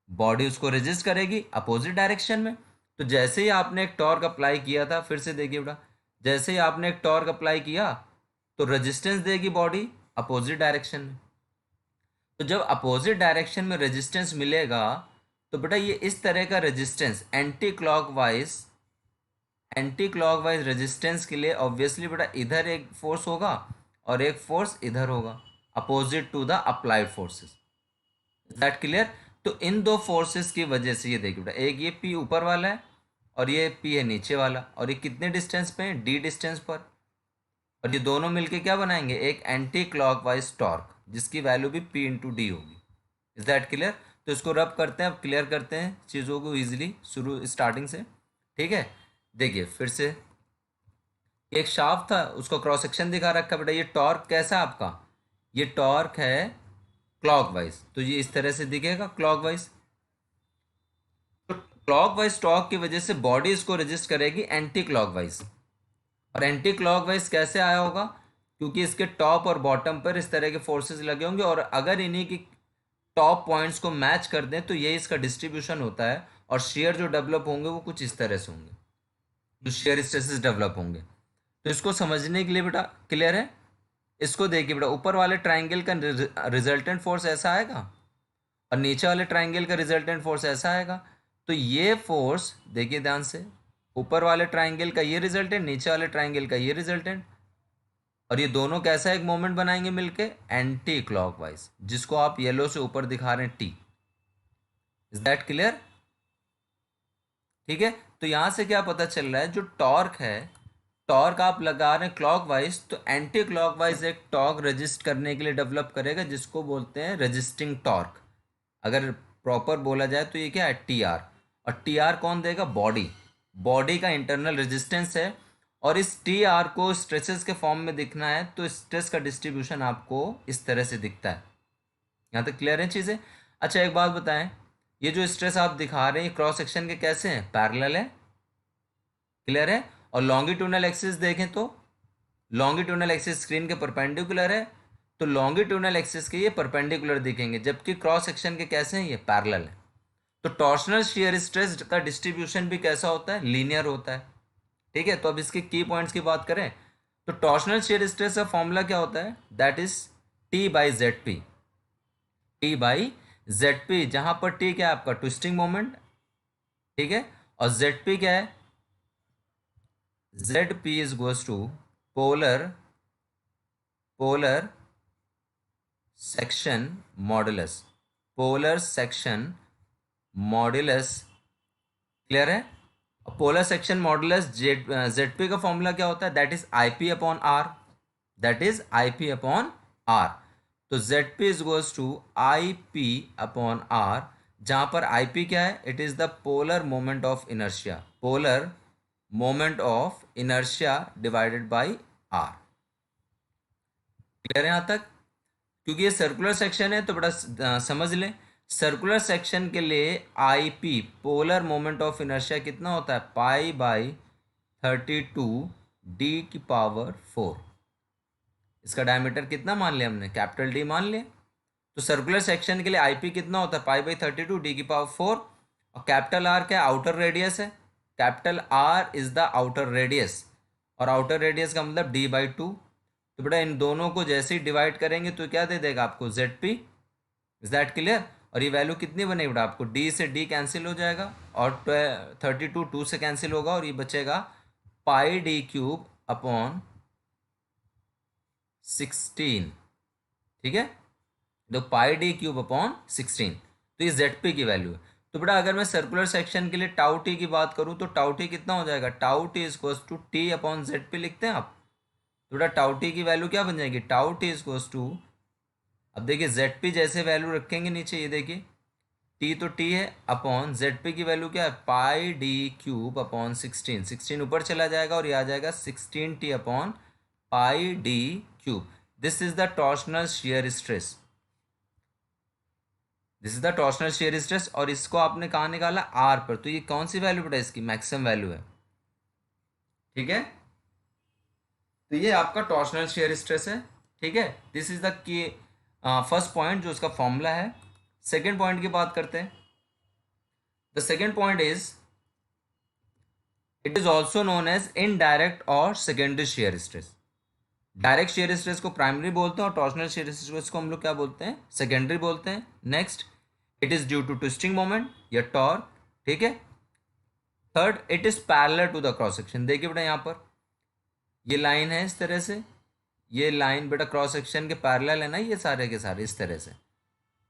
बॉडी उसको रेजिस्ट करेगी अपोजिट डायरेक्शन में। तो जैसे ही आपने एक टॉर्क अप्लाई किया था, फिर से देखिए बेटा, जैसे ही आपने एक टॉर्क अप्लाई किया तो रेजिस्टेंस देगी बॉडी अपोजिट डायरेक्शन में। तो जब अपोजिट डायरेक्शन में रेजिस्टेंस मिलेगा तो बेटा ये इस तरह का रेजिस्टेंस एंटी क्लॉकवाइज रेजिस्टेंस के लिए ऑब्वियसली बेटा इधर एक फोर्स होगा और एक फोर्स इधर होगा, opposite to the applied forces. That clear? तो इन दो फोर्सेस की वजह से ये देखिए बेटा, एक ये पी ऊपर वाला है और ये पी है नीचे वाला, और ये कितने डिस्टेंस पे है, डी डिस्टेंस पर। और ये दोनों मिलके क्या बनाएंगे, एक एंटी क्लॉकवाइज टॉर्क, जिसकी वैल्यू भी पी इंटू डी होगी। Is that clear? तो इसको रब करते हैं, अब क्लियर करते हैं चीज़ों को ईजिली, शुरू स्टार्टिंग से। ठीक है, देखिए फिर से, एक शाफ्ट था, उसको क्रॉस सेक्शन दिखा रखा बेटा। ये टॉर्क कैसा है आपका, ये टॉर्क है क्लॉकवाइज, तो ये इस तरह से दिखेगा क्लॉकवाइज। तो क्लॉकवाइज टॉर्क की वजह से बॉडी इसको रेजिस्ट करेगी एंटी क्लॉकवाइज। और एंटी क्लॉकवाइज कैसे आया होगा, क्योंकि इसके टॉप और बॉटम पर इस तरह के फोर्सेस लगे होंगे, और अगर इन्हीं की टॉप पॉइंट्स को मैच कर दें तो ये इसका डिस्ट्रीब्यूशन होता है, और शेयर जो डेवलप होंगे वो कुछ इस तरह से होंगे, जो शेयर स्ट्रेसेस डेवलप होंगे। तो इसको समझने के लिए बेटा क्लियर है, इसको देखिए बेटा, ऊपर वाले ट्राइंगल का रिजल्टेंट फोर्स ऐसा आएगा और नीचे वाले ट्राइंगल का रिजल्टेंट फोर्स ऐसा आएगा। तो ये फोर्स देखिए ध्यान से, ऊपर वाले ट्राइंगल का ये रिजल्टेंट, नीचे वाले ट्राइंगल का ये रिजल्टेंट, और ये दोनों कैसा एक मोमेंट बनाएंगे मिलके, एंटी क्लॉकवाइज, जिसको आप येलो से ऊपर दिखा रहे हैं टी। Is that clear? ठीक है, तो यहां से क्या पता चल रहा है, जो टॉर्क है, टॉर्क आप लगा रहे हैं क्लॉकवाइज, तो एंटी क्लॉकवाइज एक टॉर्क रजिस्ट करने के लिए डेवलप करेगा, जिसको बोलते हैं रजिस्टिंग टॉर्क। अगर प्रॉपर बोला जाए तो ये क्या है, टी आर। और टी आर कौन देगा, बॉडी, बॉडी का इंटरनल रेजिस्टेंस है। और इस टी आर को स्ट्रेसेस के फॉर्म में दिखना है, तो स्ट्रेस का डिस्ट्रीब्यूशन आपको इस तरह से दिखता है। यहाँ तक क्लियर है चीज़ें? अच्छा एक बात बताएं, ये जो स्ट्रेस आप दिखा रहे हैं क्रॉस सेक्शन के कैसे हैं, पैरेलल है, क्लियर है? और लॉन्गिट्यूडनल एक्सिस देखें तो लॉन्गिट्यूडनल एक्सिस स्क्रीन के परपेंडिकुलर है, तो लॉन्गिट्यूडनल एक्सिस के ये परपेंडिकुलर दिखेंगे, जबकि क्रॉस सेक्शन के कैसे हैं, ये पैरेलल है। तो टॉर्शनल शियर स्ट्रेस का डिस्ट्रीब्यूशन भी कैसा होता है, लीनियर होता है। ठीक है, तो अब इसके की पॉइंट्स की बात करें, तो टॉर्शनल शियर स्ट्रेस का फॉर्मूला क्या होता है, that is T by Z P, T by Z P, जहां पर टी क्या है आपका ट्विस्टिंग मोमेंट, ठीक है, और जेड पी क्या है, Z P is goes to polar polar section modulus, polar section modulus, clear है? Polar section modulus Z P का फॉर्मूला क्या होता है, that is I P upon R, that is I P upon R. तो Z P is goes to I P upon R, जहां पर I P क्या है, it is the polar moment of inertia, polar moment of inertia divided by are. Clear है यहां तक? क्योंकि ये सर्कुलर सेक्शन है तो बड़ा समझ लें, सर्कुलर सेक्शन के लिए I P polar moment of inertia कितना होता है, पाई बाई 32 डी की पावर 4। इसका डायमीटर कितना मान लिया हमने, कैपिटल डी मान लिया। तो सर्कुलर सेक्शन के लिए आई पी कितना होता है, पाई बाई 32 डी की पावर 4। और कैपिटल आर क्या है, आउटर रेडियस है, capital R is the outer radius, और आउटर रेडियस का मतलब डी बाई 2। तो बेटा इन दोनों को जैसे ही डिवाइड करेंगे तो क्या दे देगा आपको, Z P. Is that clear? और ये वैल्यू कितनी बनेगी बेटा, आपको डी से डी कैंसिल हो जाएगा, और 32 2 से कैंसिल होगा, और ये बचेगा पाई डी क्यूब अपॉन 16। ठीक है, तो पाई डी क्यूब अपॉन 16, तो ये जेड पी की वैल्यू है। तो बेटा अगर मैं सर्कुलर सेक्शन के लिए टाउ टी की बात करूं तो टाउ टी कितना हो जाएगा, tau T is equals to T upon Z P लिखते हैं आप। तो बेटा टाउ टी की वैल्यू क्या बन जाएगी, tau T is equals to, अब देखिए जेड पी जैसे वैल्यू रखेंगे नीचे, ये देखिए टी तो टी है, अपॉन जेड पी की वैल्यू क्या है, पाई डी क्यूब अपॉन 16, 16 ऊपर चला जाएगा और ये आ जाएगा 16 T upon pi D cube. This is the torsional shear stress, this is the torsional shear stress, और इसको आपने कहाँ निकाला, आर पर। तो ये कौन सी वैल्यू बेटा, इसकी मैक्सिमम वैल्यू है। ठीक है, तो ये आपका टॉर्शनल शियर स्ट्रेस है। ठीक है, this is the key first point जो उसका फॉर्मूला है। सेकेंड पॉइंट की बात करते हैं। The second point is it is also known as indirect और secondary shear stress. Direct shear stress को प्राइमरी बोलते हैं और टॉर्शनल शेयर स्ट्रेस को हम लोग क्या बोलते हैं, सेकेंडरी बोलते हैं। Next, it is due to twisting moment या टॉर्क। ठीक है, third, it is parallel to the cross section. देखिए बेटा यहाँ पर ये लाइन है इस तरह से, ये लाइन बेटा क्रॉस सेक्शन के पैरेलल है ना, ये सारे के सारे इस तरह से।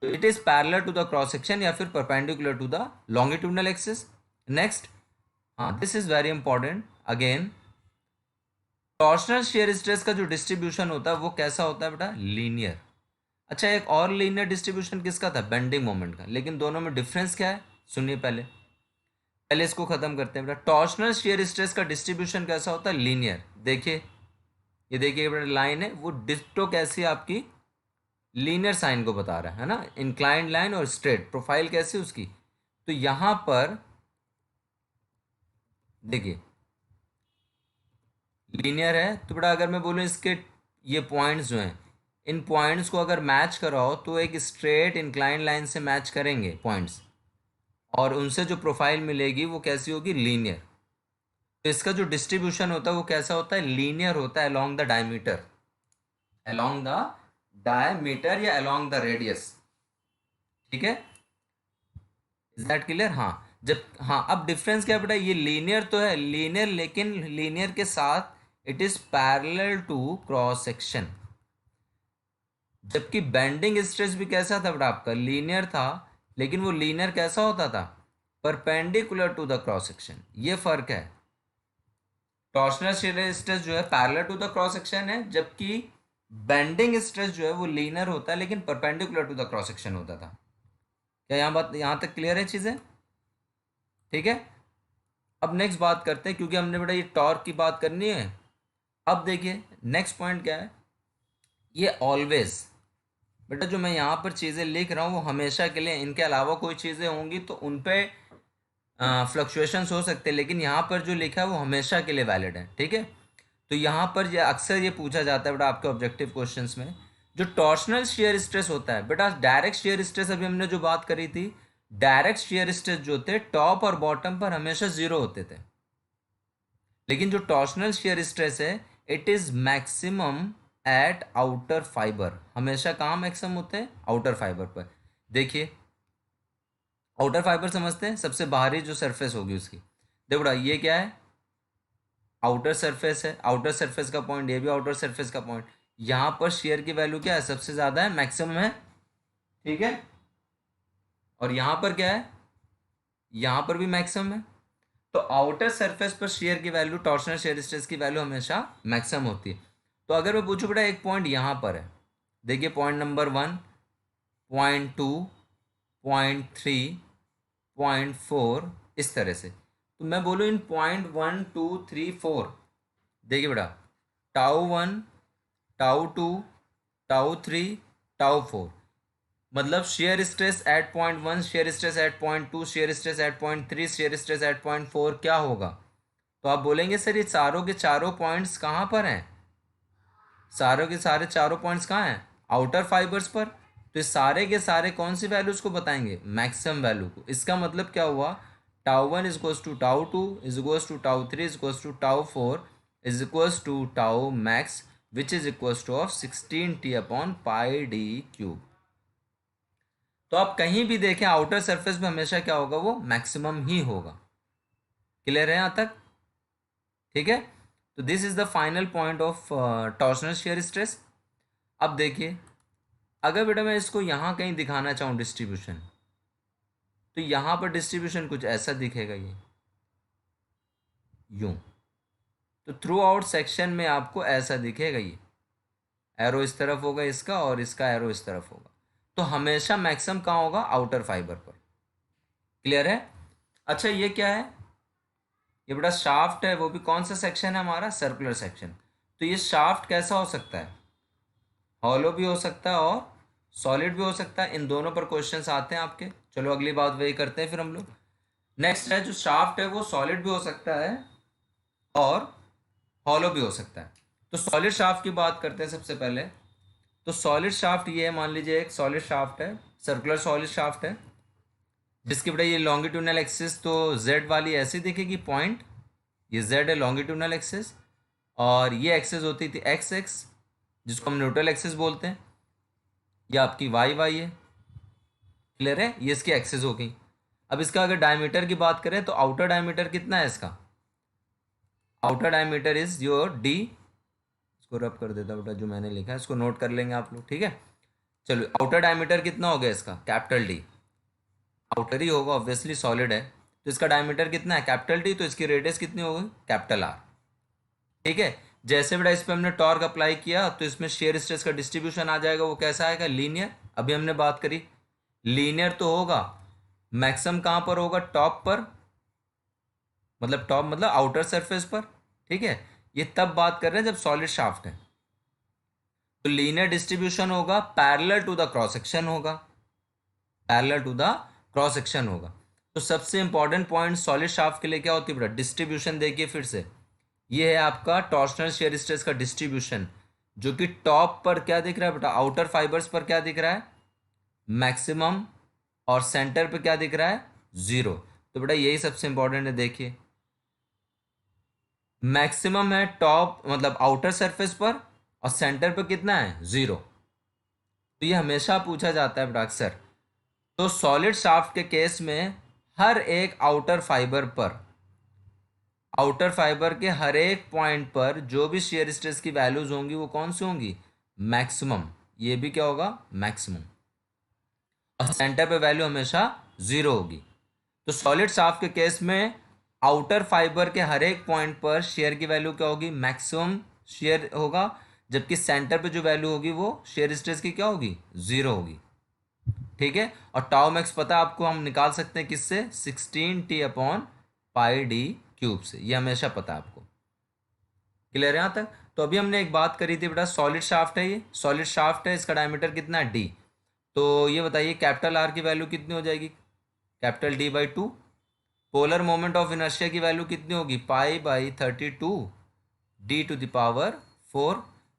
तो it is parallel to the cross section या फिर perpendicular to the longitudinal axis. Next, हाँ this is very important again, torsional shear stress का जो डिस्ट्रीब्यूशन होता है वो कैसा होता है बेटा, लीनियर। अच्छा एक और लीनियर डिस्ट्रीब्यूशन किसका था, बेंडिंग मोमेंट का। लेकिन दोनों में डिफरेंस क्या है, सुनिए पहले, पहले इसको खत्म करते हैं बेटा। टॉर्शनल शेयर स्ट्रेस का डिस्ट्रीब्यूशन कैसा होता है, लीनियर। देखिए ये देखिए बेटा लाइन है, वो डिस्टो कैसी है आपकी, लीनियर साइन को बता रहा है ना, इंक्लाइंड लाइन और स्ट्रेट प्रोफाइल कैसी उसकी। तो यहां पर देखिए लीनियर है तो बेटा अगर मैं बोलूँ इसके ये पॉइंट्स जो हैं, इन पॉइंट्स को अगर मैच कराओ तो एक स्ट्रेट इंक्लाइन लाइन से मैच करेंगे पॉइंट्स, और उनसे जो प्रोफाइल मिलेगी वो कैसी होगी, लीनियर। तो इसका जो डिस्ट्रीब्यूशन होता है वो कैसा होता है, लीनियर होता है along the diameter, along the diameter या अलोंग द रेडियस। ठीक है, इज दैट क्लियर? हाँ, जब हाँ अब डिफरेंस क्या बेटा, ये लीनियर तो है, लीनियर, लेकिन लीनियर के साथ it is parallel to cross section. जबकि बेंडिंग स्ट्रेस भी कैसा था बेटा आपका, लीनियर था, लेकिन वो लीनियर कैसा होता था, perpendicular to the cross section. ये फर्क है। टॉर्सनल शियर स्ट्रेस जो है parallel to the cross section है, जबकि बेंडिंग स्ट्रेस जो है वो लीनियर होता है लेकिन perpendicular to the cross section होता था। क्या यहाँ तक क्लियर है चीजें? ठीक है, अब नेक्स्ट बात करते हैं, क्योंकि हमने बेटा ये टॉर्क की बात करनी है। अब देखिए नेक्स्ट पॉइंट क्या है, ये ऑलवेज, बेटा जो मैं यहाँ पर चीज़ें लिख रहा हूँ वो हमेशा के लिए, इनके अलावा कोई चीज़ें होंगी तो उन पे फ्लक्चुएशंस हो सकते हैं, लेकिन यहाँ पर जो लिखा है वो हमेशा के लिए वैलिड है। ठीक है, तो यहाँ पर ये अक्सर ये पूछा जाता है बेटा आपके ऑब्जेक्टिव क्वेश्चंस में, जो टॉर्शनल शियर स्ट्रेस होता है बेटा, डायरेक्ट शियर स्ट्रेस अभी हमने जो बात करी थी, डायरेक्ट शियर स्ट्रेस जो थे टॉप और बॉटम पर हमेशा जीरो होते थे, लेकिन जो टॉर्शनल शियर स्ट्रेस है it is maximum eight outer fibre. हमेशा कहाँ मैक्सिमम होते हैं, आउटर फाइबर पर। देखिए आउटर फाइबर समझते हैं, सबसे बाहरी जो सरफेस होगी उसकी। देखो बेटा ये क्या है, आउटर सरफेस है, आउटर सरफेस का पॉइंट, ये भी आउटर सरफेस का पॉइंट। यहाँ पर शेयर की वैल्यू क्या है, सबसे ज़्यादा है, मैक्सिमम है। ठीक है, और यहाँ पर क्या है, यहाँ पर भी मैक्सिमम है। तो आउटर सरफेस पर शेयर की वैल्यू, टॉर्शनल शेयर स्ट्रेस की वैल्यू हमेशा मैक्सिमम होती है। तो अगर मैं पूछूं बेटा एक पॉइंट यहाँ पर है, देखिए point number 1, point 2, point 3, point 4, इस तरह से। तो मैं बोलूँ इन पॉइंट 1, 2, 3, 4, देखिए बेटा टाउ 1, टाउ 2, टाउ 3, टाउ 4, मतलब shear stress eight point 1, shear stress eight point 2, shear stress eight point 3, shear stress eight point 4 क्या होगा? तो आप बोलेंगे सर ये चारों के चारों पॉइंट्स कहाँ पर हैं, सारों के सारे चारों पॉइंट्स कहाँ हैं, आउटर फाइबर्स पर। तो इस सारे के सारे कौन सी वैल्यूज को बताएंगे, मैक्सिमम वैल्यू को। इसका मतलब क्या हुआ, tau 1 is equals to tau 2 is equals to tau 3 is equals to tau 4 is equals to tau max which is equals to of 16t/πd³। तो आप कहीं भी देखें आउटर सरफेस में हमेशा क्या होगा, वो मैक्सिमम ही होगा। क्लियर है यहाँ तक? ठीक है, तो this is the final point of torsional shear stress. अब देखिए अगर बेटा मैं इसको यहाँ कहीं दिखाना चाहूँ डिस्ट्रीब्यूशन, तो यहाँ पर डिस्ट्रीब्यूशन कुछ ऐसा दिखेगा, ये यूं। तो थ्रू आउट सेक्शन में आपको ऐसा दिखेगा, ये एरो इस तरफ होगा इसका और इसका एरो इस तरफ होगा। तो हमेशा मैक्सिमम कहाँ होगा, आउटर फाइबर पर। क्लियर है? अच्छा ये क्या है, ये बड़ा शाफ्ट है, वो भी कौन सा सेक्शन है हमारा, सर्कुलर सेक्शन। तो ये शाफ्ट कैसा हो सकता है, हॉलो भी हो सकता है और सॉलिड भी हो सकता है। इन दोनों पर क्वेश्चंस आते हैं आपके। चलो अगली बात वही करते हैं फिर हम लोग। नेक्स्ट है जो शाफ्ट है वो सॉलिड भी हो सकता है और हॉलो भी हो सकता है। तो सॉलिड शाफ्ट की बात करते हैं सबसे पहले। तो सॉलिड शाफ्ट ये है, मान लीजिए एक सॉलिड शाफ्ट है, सर्कुलर सॉलिड शाफ्ट है, जिसकी बेटा ये लॉन्गिट्यूडनल एक्सिस तो जेड वाली ऐसी दिखेगी पॉइंट, ये जेड है लॉन्गिट्यूडनल एक्सिस, और ये एक्सिस होती थी एक्स एक्स जिसको हम न्यूट्रल एक्सिस बोलते हैं, ये आपकी वाई वाई है। क्लियर है, ये इसकी एक्सिस हो गई। अब इसका अगर डायमीटर की बात करें तो आउटर डायमीटर कितना है इसका, outer diameter is your D. इसको रब कर देता बेटा, जो मैंने लिखा है इसको नोट कर लेंगे आप लोग। ठीक है, चलो आउटर डायमीटर कितना हो गया इसका, कैपिटल डी, आउटर ही होगा ऑब्वियसली, सॉलिड है तो इसका डायमीटर कितना है, कैपिटल डी, तो इसकी रेडियस कितनी होगी, कैपिटल आर। ठीक है, जैसे बेटा इस पर हमने टॉर्क अप्लाई किया तो इसमें शेयर स्ट्रेस का डिस्ट्रीब्यूशन आ जाएगा, वो कैसा आएगा, लीनियर। अभी हमने बात करी लीनियर तो होगा, मैक्सिमम कहाँ पर होगा, टॉप पर, मतलब टॉप मतलब आउटर सरफेस पर। ठीक है, ये तब बात कर रहे हैं जब सॉलिड शाफ्ट है। तो लीनियर डिस्ट्रीब्यूशन होगा, parallel to the cross section होगा, parallel to the cross section होगा। तो सबसे इंपॉर्टेंट पॉइंट सॉलिड शाफ्ट के लिए क्या होती है बेटा, डिस्ट्रीब्यूशन। देखिए फिर से ये है आपका टॉर्सनल शियर स्ट्रेस का डिस्ट्रीब्यूशन, जो कि टॉप पर क्या दिख रहा है बेटा, आउटर फाइबर्स पर क्या दिख रहा है, मैक्सिमम, और सेंटर पे क्या दिख रहा है, जीरो। तो बेटा यही सबसे इंपॉर्टेंट है, देखिए मैक्सिमम है टॉप मतलब आउटर सरफेस पर, और सेंटर पे कितना है, जीरो। तो ये हमेशा पूछा जाता है बेटा अक्सर। तो सॉलिड शाफ्ट के केस में हर एक आउटर फाइबर के हर एक पॉइंट पर जो भी शेयर स्ट्रेस की वैल्यूज होंगी वो कौन सी होंगी, मैक्सिमम। ये भी क्या होगा, मैक्सिमम। और सेंटर पे वैल्यू हमेशा जीरो होगी। तो सॉलिड शाफ्ट के केस में आउटर फाइबर के हर एक पॉइंट पर शेयर की वैल्यू क्या होगी, मैक्सिमम शेयर होगा, जबकि सेंटर पे जो वैल्यू होगी वो शेयर स्ट्रेस की क्या होगी, जीरो होगी। ठीक है। और टाउ मैक्स पता है आपको, हम निकाल सकते हैं किससे, 16T/πd³ से। ये हमेशा पता है आपको। क्लियर है यहाँ तक। तो अभी हमने एक बात करी थी बेटा, सॉलिड शाफ्ट है, ये सॉलिड शाफ्ट है, इसका डायमीटर कितना है, डी। तो ये बताइए कैपिटल आर की वैल्यू कितनी हो जाएगी, capital D/2। Polar moment of inertia की वैल्यू कितनी होगी, π/32 D⁴।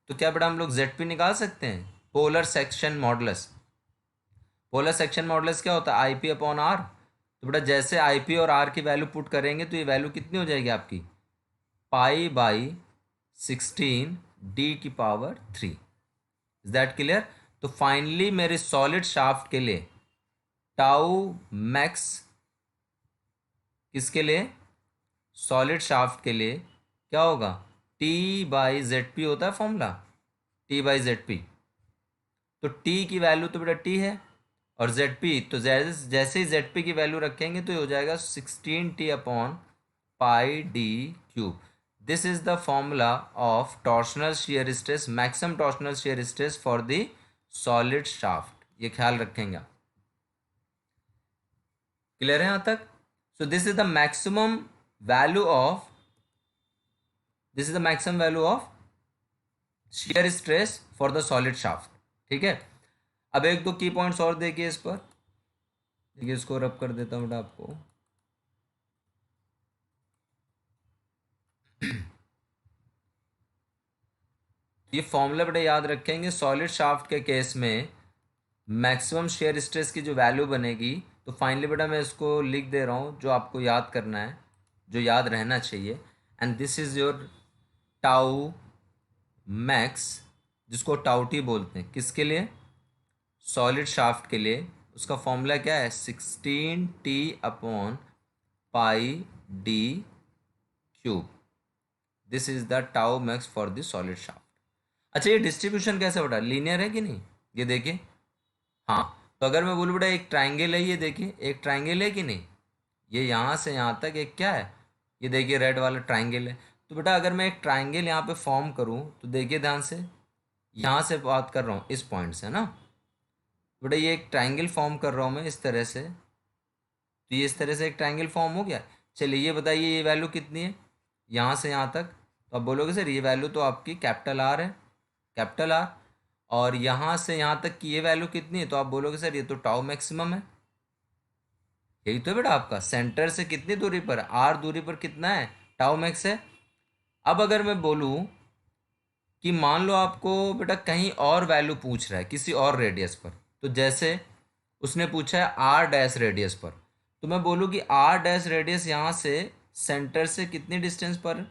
तो क्या बेटा हम लोग जेड पी निकाल सकते हैं, polar section modulus. Polar section modulus क्या होता है, IP/R। तो बेटा जैसे IP और R की वैल्यू पुट करेंगे तो ये वैल्यू कितनी हो जाएगी आपकी, π/16 D⁻3। Is that clear. तो फाइनली मेरे सॉलिड शाफ्ट के लिए टाउ मैक्स, किसके लिए, सॉलिड शाफ्ट के लिए क्या होगा, T/ZP होता है फॉर्मूला, T/ZP। तो T की वैल्यू तो बेटा T है, और ZP तो जैसे ही ZP की वैल्यू रखेंगे तो ये हो जाएगा 16T/πd³। This is the formula of torsional shear stress, maximum torsional shear stress for the solid shaft. ये ख्याल रखेंगे आप। क्लियर है यहाँ तक। So this is the maximum value of, this is the maximum value of shear stress for the solid shaft. ठीक है। अब एक दो की पॉइंट्स और देखिए इस पर, देखिए इसको रब कर देता हूँ बेटा आपको। ये फॉर्मूला बेटा याद रखेंगे, सॉलिड शाफ्ट के केस में मैक्सिमम शेयर स्ट्रेस की जो वैल्यू बनेगी, तो फाइनली बेटा मैं इसको लिख दे रहा हूँ, जो आपको याद करना है, जो याद रहना चाहिए। And this is your tau max, जिसको टाउ टी बोलते हैं, किसके लिए, सॉलिड शाफ्ट के लिए। उसका फॉर्मूला क्या है, 16T/πd³। This is the tau max for the solid shaft. अच्छा ये डिस्ट्रीब्यूशन कैसे बेटा, लीनियर है कि नहीं, ये देखिए। हाँ, तो अगर मैं बोलूँ बेटा एक ट्राइंगल है, ये देखिए एक ट्राइंगल है कि नहीं, ये यहाँ से यहाँ तक एक क्या है, ये देखिए रेड वाला ट्राइंगल है। तो बेटा अगर मैं एक ट्राइंगल यहाँ पे फॉर्म करूँ तो देखिए ध्यान से, यहाँ से बात कर रहा हूँ इस पॉइंट से ना, बेटा ये एक ट्राइंगल फॉर्म कर रहा हूँ मैं इस तरह से। तो ये इस तरह से एक ट्राइंगल फॉर्म हो गया। चलिए ये बताइए ये वैल्यू कितनी है, यहाँ से यहाँ तक। तो आप बोलोगे सर ये वैल्यू तो आपकी कैपिटल आर है, कैपिटल आर। और यहाँ से यहाँ तक की ये वैल्यू कितनी है, तो आप बोलोगे सर ये तो टाउ मैक्सिमम है। यही तो है बेटा आपका, सेंटर से कितनी दूरी पर, आर दूरी पर कितना है, टाउ मैक्स है। अब अगर मैं बोलूँ कि मान लो आपको बेटा कहीं और वैल्यू पूछ रहा है किसी और रेडियस पर, तो जैसे उसने पूछा है R' रेडियस पर, तो मैं बोलूँ कि R' रेडियस यहाँ से सेंटर से कितनी डिस्टेंस पर,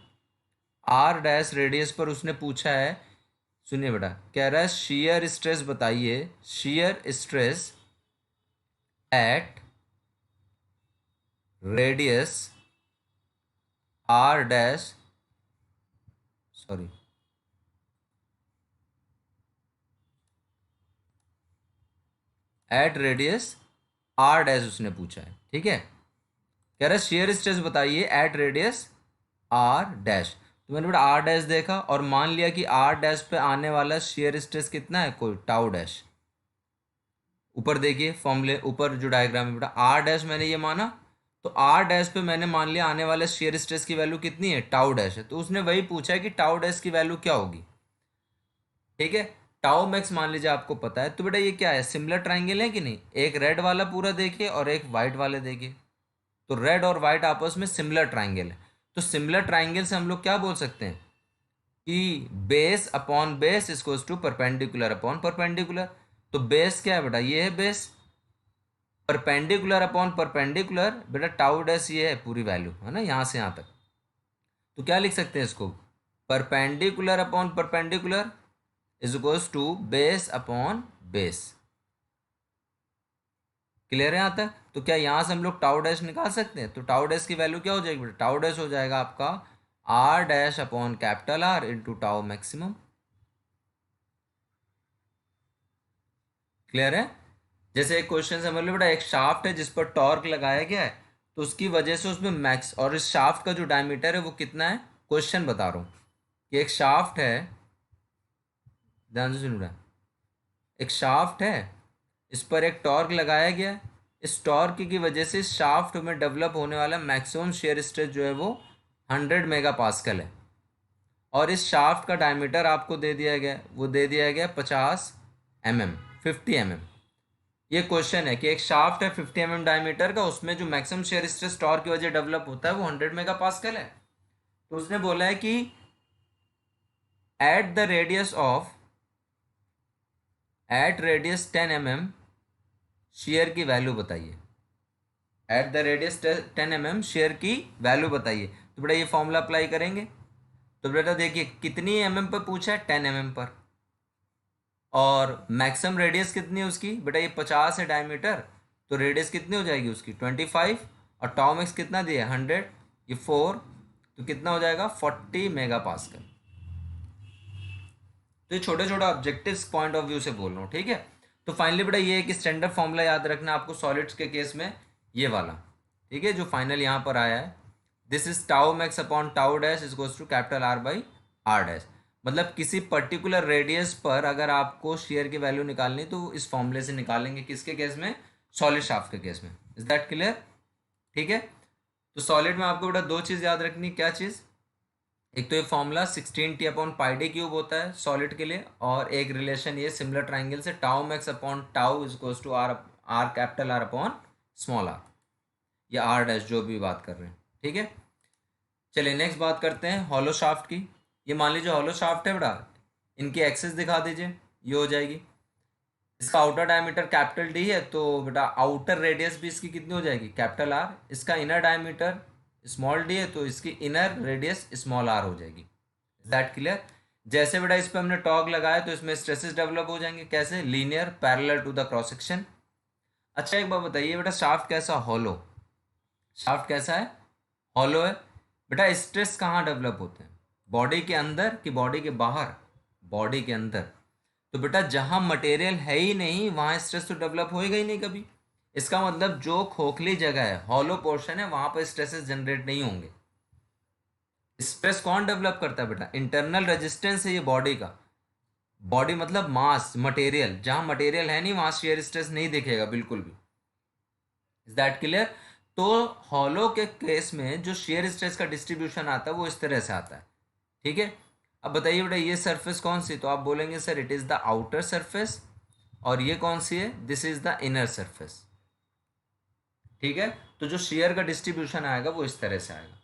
R' रेडियस पर उसने पूछा है। सुनिए बेटा, कह रहा है शियर स्ट्रेस बताइए, shear stress at radius R', sorry at radius R' उसने पूछा है। ठीक है, कह रहा है शेयर स्ट्रेस बताइए एट रेडियस R'। तो मैंने बेटा R' देखा और मान लिया कि R' पे आने वाला शेयर स्ट्रेस कितना है, कोई टाउ डैश। ऊपर देखिए फॉर्मूले, ऊपर जो डायग्राम है बेटा R' मैंने ये माना, तो R' पे मैंने मान लिया आने वाले शेयर स्ट्रेस की वैल्यू कितनी है, टाउ डैश है। तो उसने वही पूछा है कि टाउ डैश की वैल्यू क्या होगी। ठीक है, टाउ मैक्स मान लीजिए आपको पता है। तो बेटा ये क्या है, सिमिलर ट्राइंगल है कि नहीं, एक रेड वाला पूरा देखिए और एक वाइट वाले देखिए। तो रेड और वाइट आपस में सिमिलर ट्राइंगल है। तो सिमिलर ट्राइंगल से हम लोग क्या बोल सकते हैं कि base upon base equals to perpendicular upon perpendicular. तो बेस क्या है बेटा, ये है बेस। परपेंडिकुलर अपॉन परपेंडिकुलर बेटा टाउ डैश ये है पूरी वैल्यू, है ना, यहाँ से यहाँ तक। तो क्या लिख सकते हैं इसको, perpendicular upon perpendicular is equals to base upon base. Clear है यहाँ तक? तो क्या यहाँ से हम लोग टाउ डैश निकाल सकते हैं? तो टाउ डैश की वैल्यू क्या हो जाएगी बेटा, टाउ डैश हो जाएगा आपका R dash upon capital R into tau maximum. Clear है? जैसे एक क्वेश्चन समझ लो बेटा, एक शाफ्ट है जिस पर टॉर्क लगाया गया है, तो उसकी वजह से उसमें मैक्स, और इस शाफ्ट का जो डायमीटर है वो कितना है, क्वेश्चन बता रहा हूँ कि एक शाफ्ट है, ध्यान से सुन रहा है, एक शाफ्ट है, इस पर एक टॉर्क लगाया गया है, इस टॉर्क की वजह से इस शाफ्ट में डेवलप होने वाला मैक्सिमम शेयर स्ट्रेस जो है वो 100 मेगा पास्कल है, और इस शाफ्ट का डायमीटर आपको दे दिया गया, वो दे दिया गया 50 mm, 50 mm। ये क्वेश्चन है कि एक शाफ्ट है 50 mm डायमीटर का, उसमें जो मैक्सिमम शेयर स्ट्रेस टॉर्क की वजह डेवलप होता है वो 100 मेगा पास्कल है। तो उसने बोला है कि at the radius of, at radius 10 mm shear की वैल्यू बताइए, at the radius 10 mm shear की वैल्यू बताइए। तो बेटा ये फॉर्मूला अप्लाई करेंगे, तो बेटा देखिए कितनी mm पर पूछा है, 10 mm पर, और मैक्सिमम रेडियस कितनी है उसकी बेटा, ये 50 है डायमीटर, तो रेडियस कितनी हो जाएगी उसकी 25, और टाउ मैक्स कितना दिया 100, ये 4, तो कितना हो जाएगा 40 मेगा पास्कल। तो ये छोटे छोटे ऑब्जेक्टिव्स पॉइंट ऑफ व्यू से बोल रहा हूँ, ठीक है। तो फाइनली बेटा ये एक स्टैंडर्ड फॉर्मूला याद रखना आपको सॉलिड्स के केस में, ये वाला, ठीक है, जो फाइनल यहाँ पर आया है, this is tau max upon tau dash is goes to capital R by R dash. मतलब किसी पर्टिकुलर रेडियस पर अगर आपको शेयर की वैल्यू निकालनी तो इस फॉर्मूले से निकालेंगे, किसके केस में, सॉलिड शाफ्ट के केस में। Is that clear? ठीक है। तो सॉलिड में आपको बेटा दो चीज़ याद रखनी, क्या चीज़, एक तो ये formula 16t upon pi D cube होता है सॉलिड के लिए, और एक रिलेशन ये सिमिलर ट्राइंगल से tau max upon tau is goes to R, R capital R upon small R, या आर डैश जो भी बात कर रहे हैं, ठीक है। चलिए नेक्स्ट बात करते हैं हॉलो शाफ्ट की। ये मान लीजिए हॉलो शाफ्ट है बेटा, इनकी एक्सेस दिखा दीजिए, ये हो जाएगी, इसका आउटर डायमीटर कैपिटल डी है, तो बेटा आउटर रेडियस भी इसकी कितनी हो जाएगी कैपिटल आर, इसका इनर डायमीटर स्मॉल डी है, तो इसकी इनर रेडियस स्मॉल आर हो जाएगी। That clear? जैसे बेटा इस पर हमने टॉर्क लगाया तो इसमें स्ट्रेसेस डेवलप हो जाएंगे, कैसे, linear parallel to the cross section. अच्छा एक बात बताइए बेटा, शाफ्ट कैसा, हॉलो, शाफ्ट कैसा है, हॉलो है। बेटा स्ट्रेस कहाँ डेवलप होते हैं, बॉडी के अंदर कि बॉडी के बाहर, बॉडी के अंदर। तो बेटा जहाँ मटेरियल है ही नहीं वहाँ स्ट्रेस तो डेवलप होएगा ही नहीं कभी। इसका मतलब जो खोखली जगह है, हॉलो पोर्शन है, वहाँ पर स्ट्रेसेस जनरेट नहीं होंगे। स्ट्रेस कौन डेवलप करता है बेटा, इंटरनल रेजिस्टेंस है ये बॉडी का, बॉडी मतलब मास, मटेरियल, जहाँ मटेरियल है नहीं वहाँ शेयर स्ट्रेस नहीं दिखेगा बिल्कुल भी। Is that clear? तो हॉलो के केस में जो शेयर स्ट्रेस का डिस्ट्रीब्यूशन आता है वो इस तरह से आता है, ठीक है। अब बताइए बेटा ये सरफेस कौन सी, तो आप बोलेंगे sir it is the outer surface, और ये कौन सी है, this is the inner surface, ठीक है। तो जो शेयर का डिस्ट्रीब्यूशन आएगा वो इस तरह से आएगा।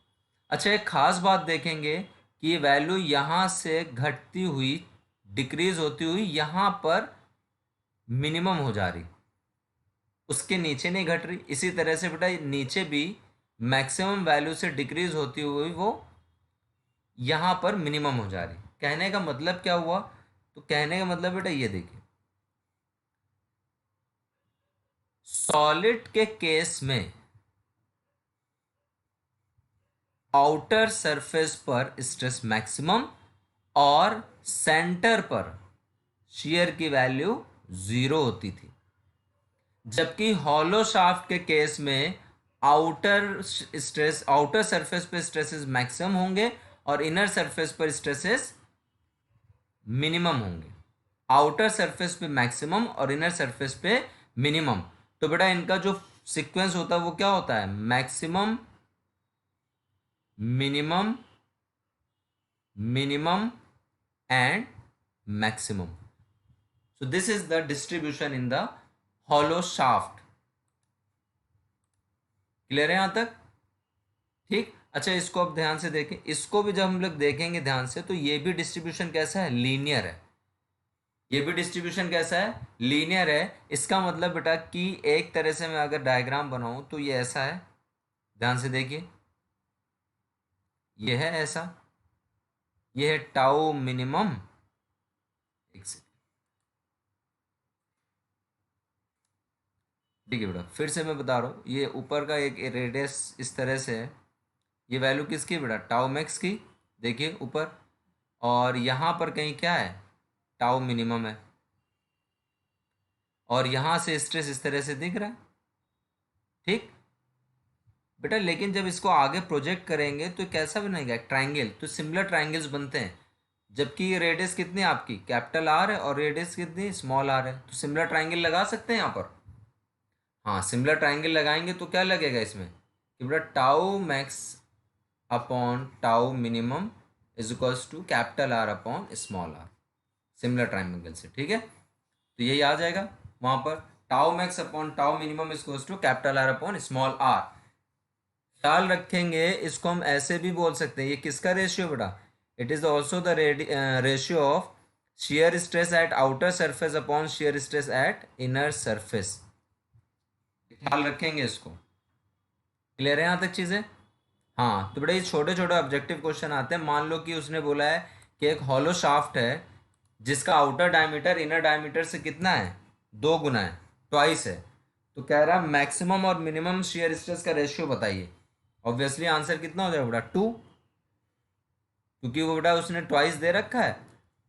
अच्छा एक खास बात देखेंगे कि ये वैल्यू यहाँ से घटती हुई, डिक्रीज होती हुई यहाँ पर मिनिमम हो जा रही, उसके नीचे नहीं घट रही। इसी तरह से बेटा नीचे भी मैक्सिमम वैल्यू से डिक्रीज होती हुई वो यहाँ पर मिनिमम हो जा रही। कहने का मतलब क्या हुआ, तो कहने का मतलब बेटा ये देखिए, सॉलिड के केस में आउटर सरफेस पर स्ट्रेस मैक्सिमम और सेंटर पर शियर की वैल्यू 0 होती थी, जबकि हॉलो शाफ्ट के केस में आउटर स्ट्रेस, आउटर सरफेस पे स्ट्रेसेस मैक्सिमम होंगे और इनर सरफेस पर स्ट्रेसेस मिनिमम होंगे। आउटर सरफेस पे मैक्सिमम और इनर सरफेस पे मिनिमम। तो बेटा इनका जो सीक्वेंस होता है वो क्या होता है, maximum, minimum, minimum and maximum. So this is the distribution in the hollow shaft. Clear है यहां तक? ठीक। अच्छा, इसको अब ध्यान से देखें, इसको भी जब हम लोग देखेंगे ध्यान से तो ये भी डिस्ट्रीब्यूशन कैसा है, लीनियर है। ये भी डिस्ट्रीब्यूशन कैसा है, लीनियर है। इसका मतलब बेटा कि एक तरह से मैं अगर डायग्राम बनाऊं तो ये ऐसा है, ध्यान से देखिए, ये है ऐसा, ये है टाउ मिनिमम। एक सेकंड, ठीक है बेटा, फिर से मैं बता रहा हूँ, ये ऊपर का एक रेडियस इस तरह से है, ये वैल्यू किसकी बेटा, टाउ मैक्स की, देखिए ऊपर, और यहाँ पर कहीं क्या है, टाउ मिनिमम है, और यहाँ से स्ट्रेस इस तरह से दिख रहा है, ठीक बेटा। लेकिन जब इसको आगे प्रोजेक्ट करेंगे तो कैसा बनेगा, ट्राइंगल, तो सिमिलर ट्राइंगल्स बनते हैं। जबकि ये रेडियस कितनी है आपकी, कैपिटल आर है, और रेडियस कितनी, स्मॉल आर है, तो सिमिलर ट्राइंगल लगा सकते हैं यहाँ पर। हाँ, सिमिलर ट्राइंगल लगाएंगे तो क्या लगेगा इसमें कि बेटा tau max upon tau minimum is equals to capital R upon small R, similar triangle से, ठीक है। तो यही आ जाएगा वहाँ पर, tau max upon tau minimum is equals to capital R upon small R. ख्याल रखेंगे, इसको हम ऐसे भी बोल सकते हैं, ये किसका रेशियो बेटा, it is also the ratio of shear stress eight outer surface upon shear stress eight inner surface. ख्याल रखेंगे इसको, क्लियर है यहाँ तक चीजें। हाँ, तो बेटा ये छोटे छोटे ऑब्जेक्टिव क्वेश्चन आते हैं। मान लो कि उसने बोला है कि एक हॉलो शाफ्ट है जिसका आउटर डायमीटर इनर डायमीटर से कितना है, 2 गुना है, ट्वाइस है। तो कह रहा है मैक्सिमम और मिनिमम shear स्ट्रेस का रेशियो बताइए। ऑब्वियसली आंसर कितना हो जाएगा बेटा, 2, क्योंकि वो बेटा उसने ट्वाइस दे रखा है।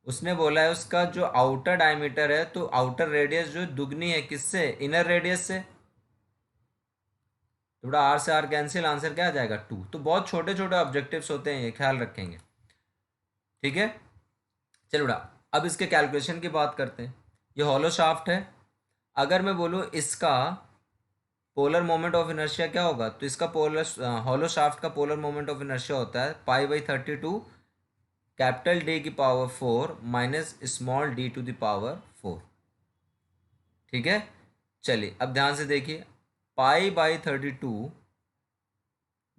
उसने बोला है उसका जो आउटर डायमीटर है, तो आउटर रेडियस जो दुगनी है किससे, इनर रेडियस से, तो बेटा आर से आर कैंसिल, आंसर क्या आ जाएगा, 2। तो बहुत छोटे छोटे ऑब्जेक्टिव्स होते हैं, ये ख्याल रखेंगे, ठीक है। चलो बेटा, अब इसके कैलकुलेशन की बात करते हैं। ये हॉलो शाफ्ट है, अगर मैं बोलूँ इसका पोलर मोमेंट ऑफ इनर्शिया क्या होगा, तो इसका पोलर हॉलो शाफ्ट का पोलर मोमेंट ऑफ इनर्शिया होता है π/32 कैपिटल डी की power 4 minus small D to the power 4, ठीक है। चलिए अब ध्यान से देखिए, π/32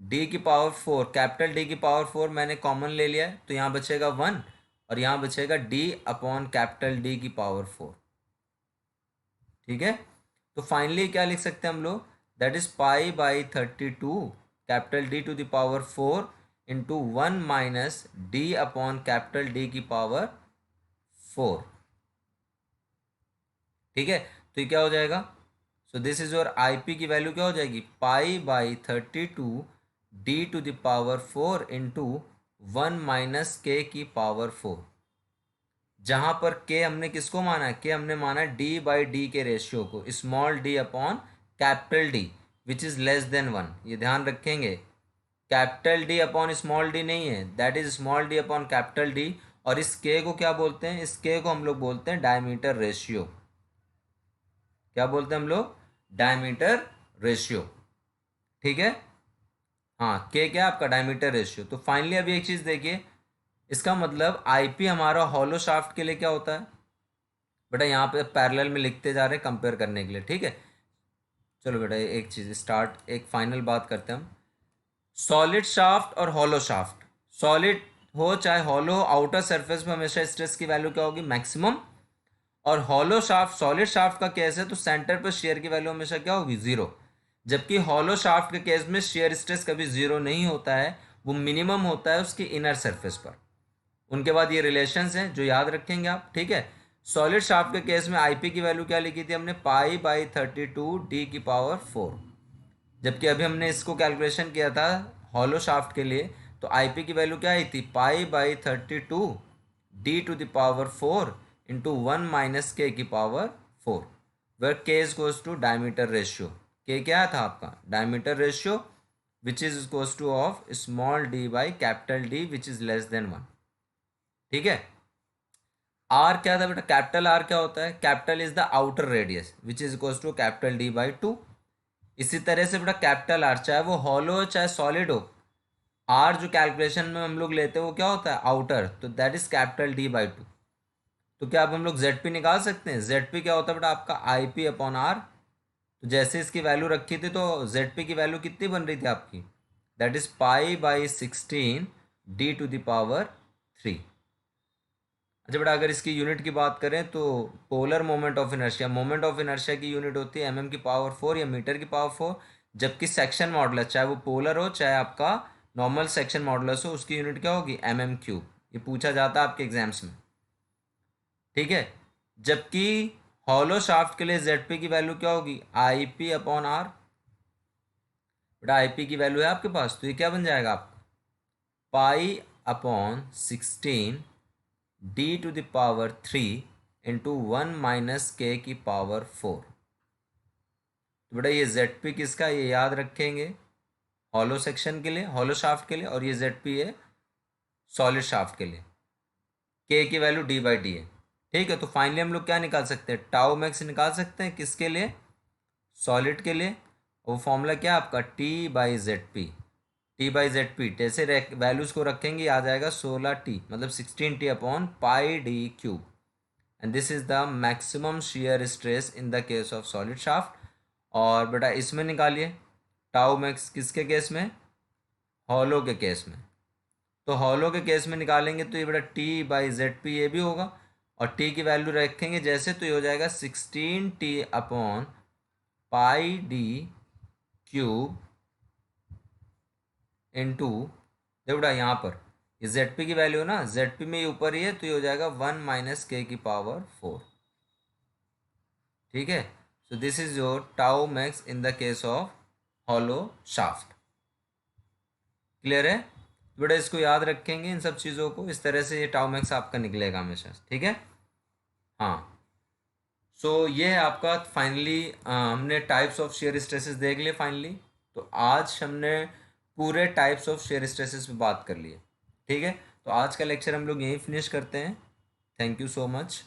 डी की पावर 4, कैपिटल डी की पावर 4 मैंने कॉमन ले लिया है, तो यहाँ बचेगा 1, और यहाँ बचेगा डी अपॉन कैपिटल डी की पावर 4, ठीक है। तो फाइनली क्या लिख सकते हैं हम लोग, that is π/32 capital D to the power 4 into 1 minus D upon capital D की पावर 4, ठीक है। तो ये क्या हो जाएगा, so this is your IP की वैल्यू क्या हो जाएगी, π/32 D to the power 4 into 1 minus K की पावर 4, जहां पर के हमने किसको माना है, के हमने माना d/d के रेशियो को, small D upon capital D which is less than 1। ये ध्यान रखेंगे, capital D upon small D नहीं है, that is small D upon capital D. और इस के को क्या बोलते हैं, इस के को हम लोग बोलते हैं डायमीटर रेशियो। क्या बोलते हैं हम लोग, डायमीटर रेशियो, ठीक है। हाँ, के क्या आपका डायमीटर रेशियो। तो फाइनली अभी एक चीज़ देखिए, इसका मतलब आईपी हमारा हॉलो शाफ्ट के लिए क्या होता है बेटा, यहाँ पे पैरेलल में लिखते जा रहे हैं कंपेयर करने के लिए, ठीक है। चलो बेटा एक चीज़ स्टार्ट, एक फाइनल बात करते हैं हम, सॉलिड शाफ्ट और हॉलो शाफ्ट, सॉलिड हो चाहे हॉलो हो, आउटर सरफेस पे हमेशा स्ट्रेस की वैल्यू क्या होगी, मैक्सिमम। और हॉलो शाफ्ट, सॉलिड शाफ्ट का केस है तो सेंटर पर शेयर की वैल्यू हमेशा क्या होगी, 0। जबकि हॉलो शाफ्ट के केस में शेयर स्ट्रेस कभी 0 नहीं होता है, वो मिनिमम होता है उसकी इनर सरफेस पर। उनके बाद ये रिलेशंस हैं जो याद रखेंगे आप, ठीक है। सॉलिड शाफ्ट के केस में आईपी की वैल्यू क्या लिखी थी हमने, π/32 डी की पावर 4, जबकि अभी हमने इसको कैलकुलेशन किया था हॉलो शाफ्ट के लिए, तो आईपी की वैल्यू क्या आई थी, π/32 D to the power 4 into 1 minus K की power 4, where K is goes to diameter ratio. K क्या था आपका, diameter ratio which is equals to of small D by capital D which is less than 1, ठीक है। Are क्या था बेटा, capital R क्या होता है, capital is the outer radius which is equals to capital D by 2। इसी तरह से बेटा कैपिटल आर चाहे वो हॉलो हो चाहे सॉलिड हो, आर जो कैलकुलेशन में हम लोग लेते हैं वो क्या होता है, आउटर, तो that is capital D by 2। तो क्या अब हम लोग जेड पी निकाल सकते हैं, जेड पी क्या होता है बेटा आपका आई पी अपॉन आर। तो जैसे इसकी वैल्यू रखी थी तो जेड पी की वैल्यू कितनी बन रही थी आपकी, दैट इज π/16 d⁻3। अच्छा बेटा, अगर इसकी यूनिट की बात करें तो पोलर मोमेंट ऑफ इनर्शिया की यूनिट होती है mm⁴ या मीटर⁴, जबकि सेक्शन मॉडुलस चाहे वो पोलर हो चाहे आपका नॉर्मल सेक्शन मॉडुलस हो, उसकी यूनिट क्या होगी, mm³। ये पूछा जाता है आपके एग्जाम्स में, ठीक है। जबकि हॉलो शाफ्ट के लिए ZP की वैल्यू क्या होगी, IP/R। बेटा IP की वैल्यू है आपके पास, तो ये क्या बन जाएगा आपका, π/16 d⁻3 इंटू 1 - k⁴। तो बेटा ये ZP किसका, ये याद रखेंगे हॉलो सेक्शन के लिए, हॉलो शाफ्ट के लिए, और ये ZP है सॉलिड शाफ्ट के लिए। K की वैल्यू d/d है, ठीक है। तो फाइनली हम लोग क्या निकाल सकते हैं, टाउ मैक्स निकाल सकते हैं, किसके लिए, सॉलिड के लिए। वो फॉर्मूला क्या है आपका, T/ZP। T/ZP जैसे वैल्यूज को रखेंगे आ जाएगा 16T, मतलब 16T/πd³। And this is the maximum shear stress in the case of solid shaft. और बेटा इसमें निकालिए टाउ मैक्स, किसके केस में, हॉलो के केस में। तो हॉलो के केस में निकालेंगे तो ये बेटा T/ZP ये भी होगा, और टी की वैल्यू रखेंगे जैसे, तो ये हो जाएगा 16T/πd³ इंटू, देखो बेटा यहाँ पर ये ZP की वैल्यू ना, ZP में ये ऊपर ही है, तो ये हो जाएगा 1 - k⁴, ठीक है। सो this is your tau max in the case of hollow shaft. Clear है बेटा, इसको याद रखेंगे इन सब चीज़ों को, इस तरह से ये टाउ मैक्स आपका निकलेगा हमेशा, ठीक है। हाँ, सो ये है आपका फाइनली, हमने टाइप्स ऑफ शेयर स्ट्रेसेस देख लिए फाइनली। तो आज हमने पूरे टाइप्स ऑफ शेयर स्ट्रेसेस पे बात कर लिए, ठीक है। तो आज का लेक्चर हम लोग यहीं फिनिश करते हैं। Thank you so much.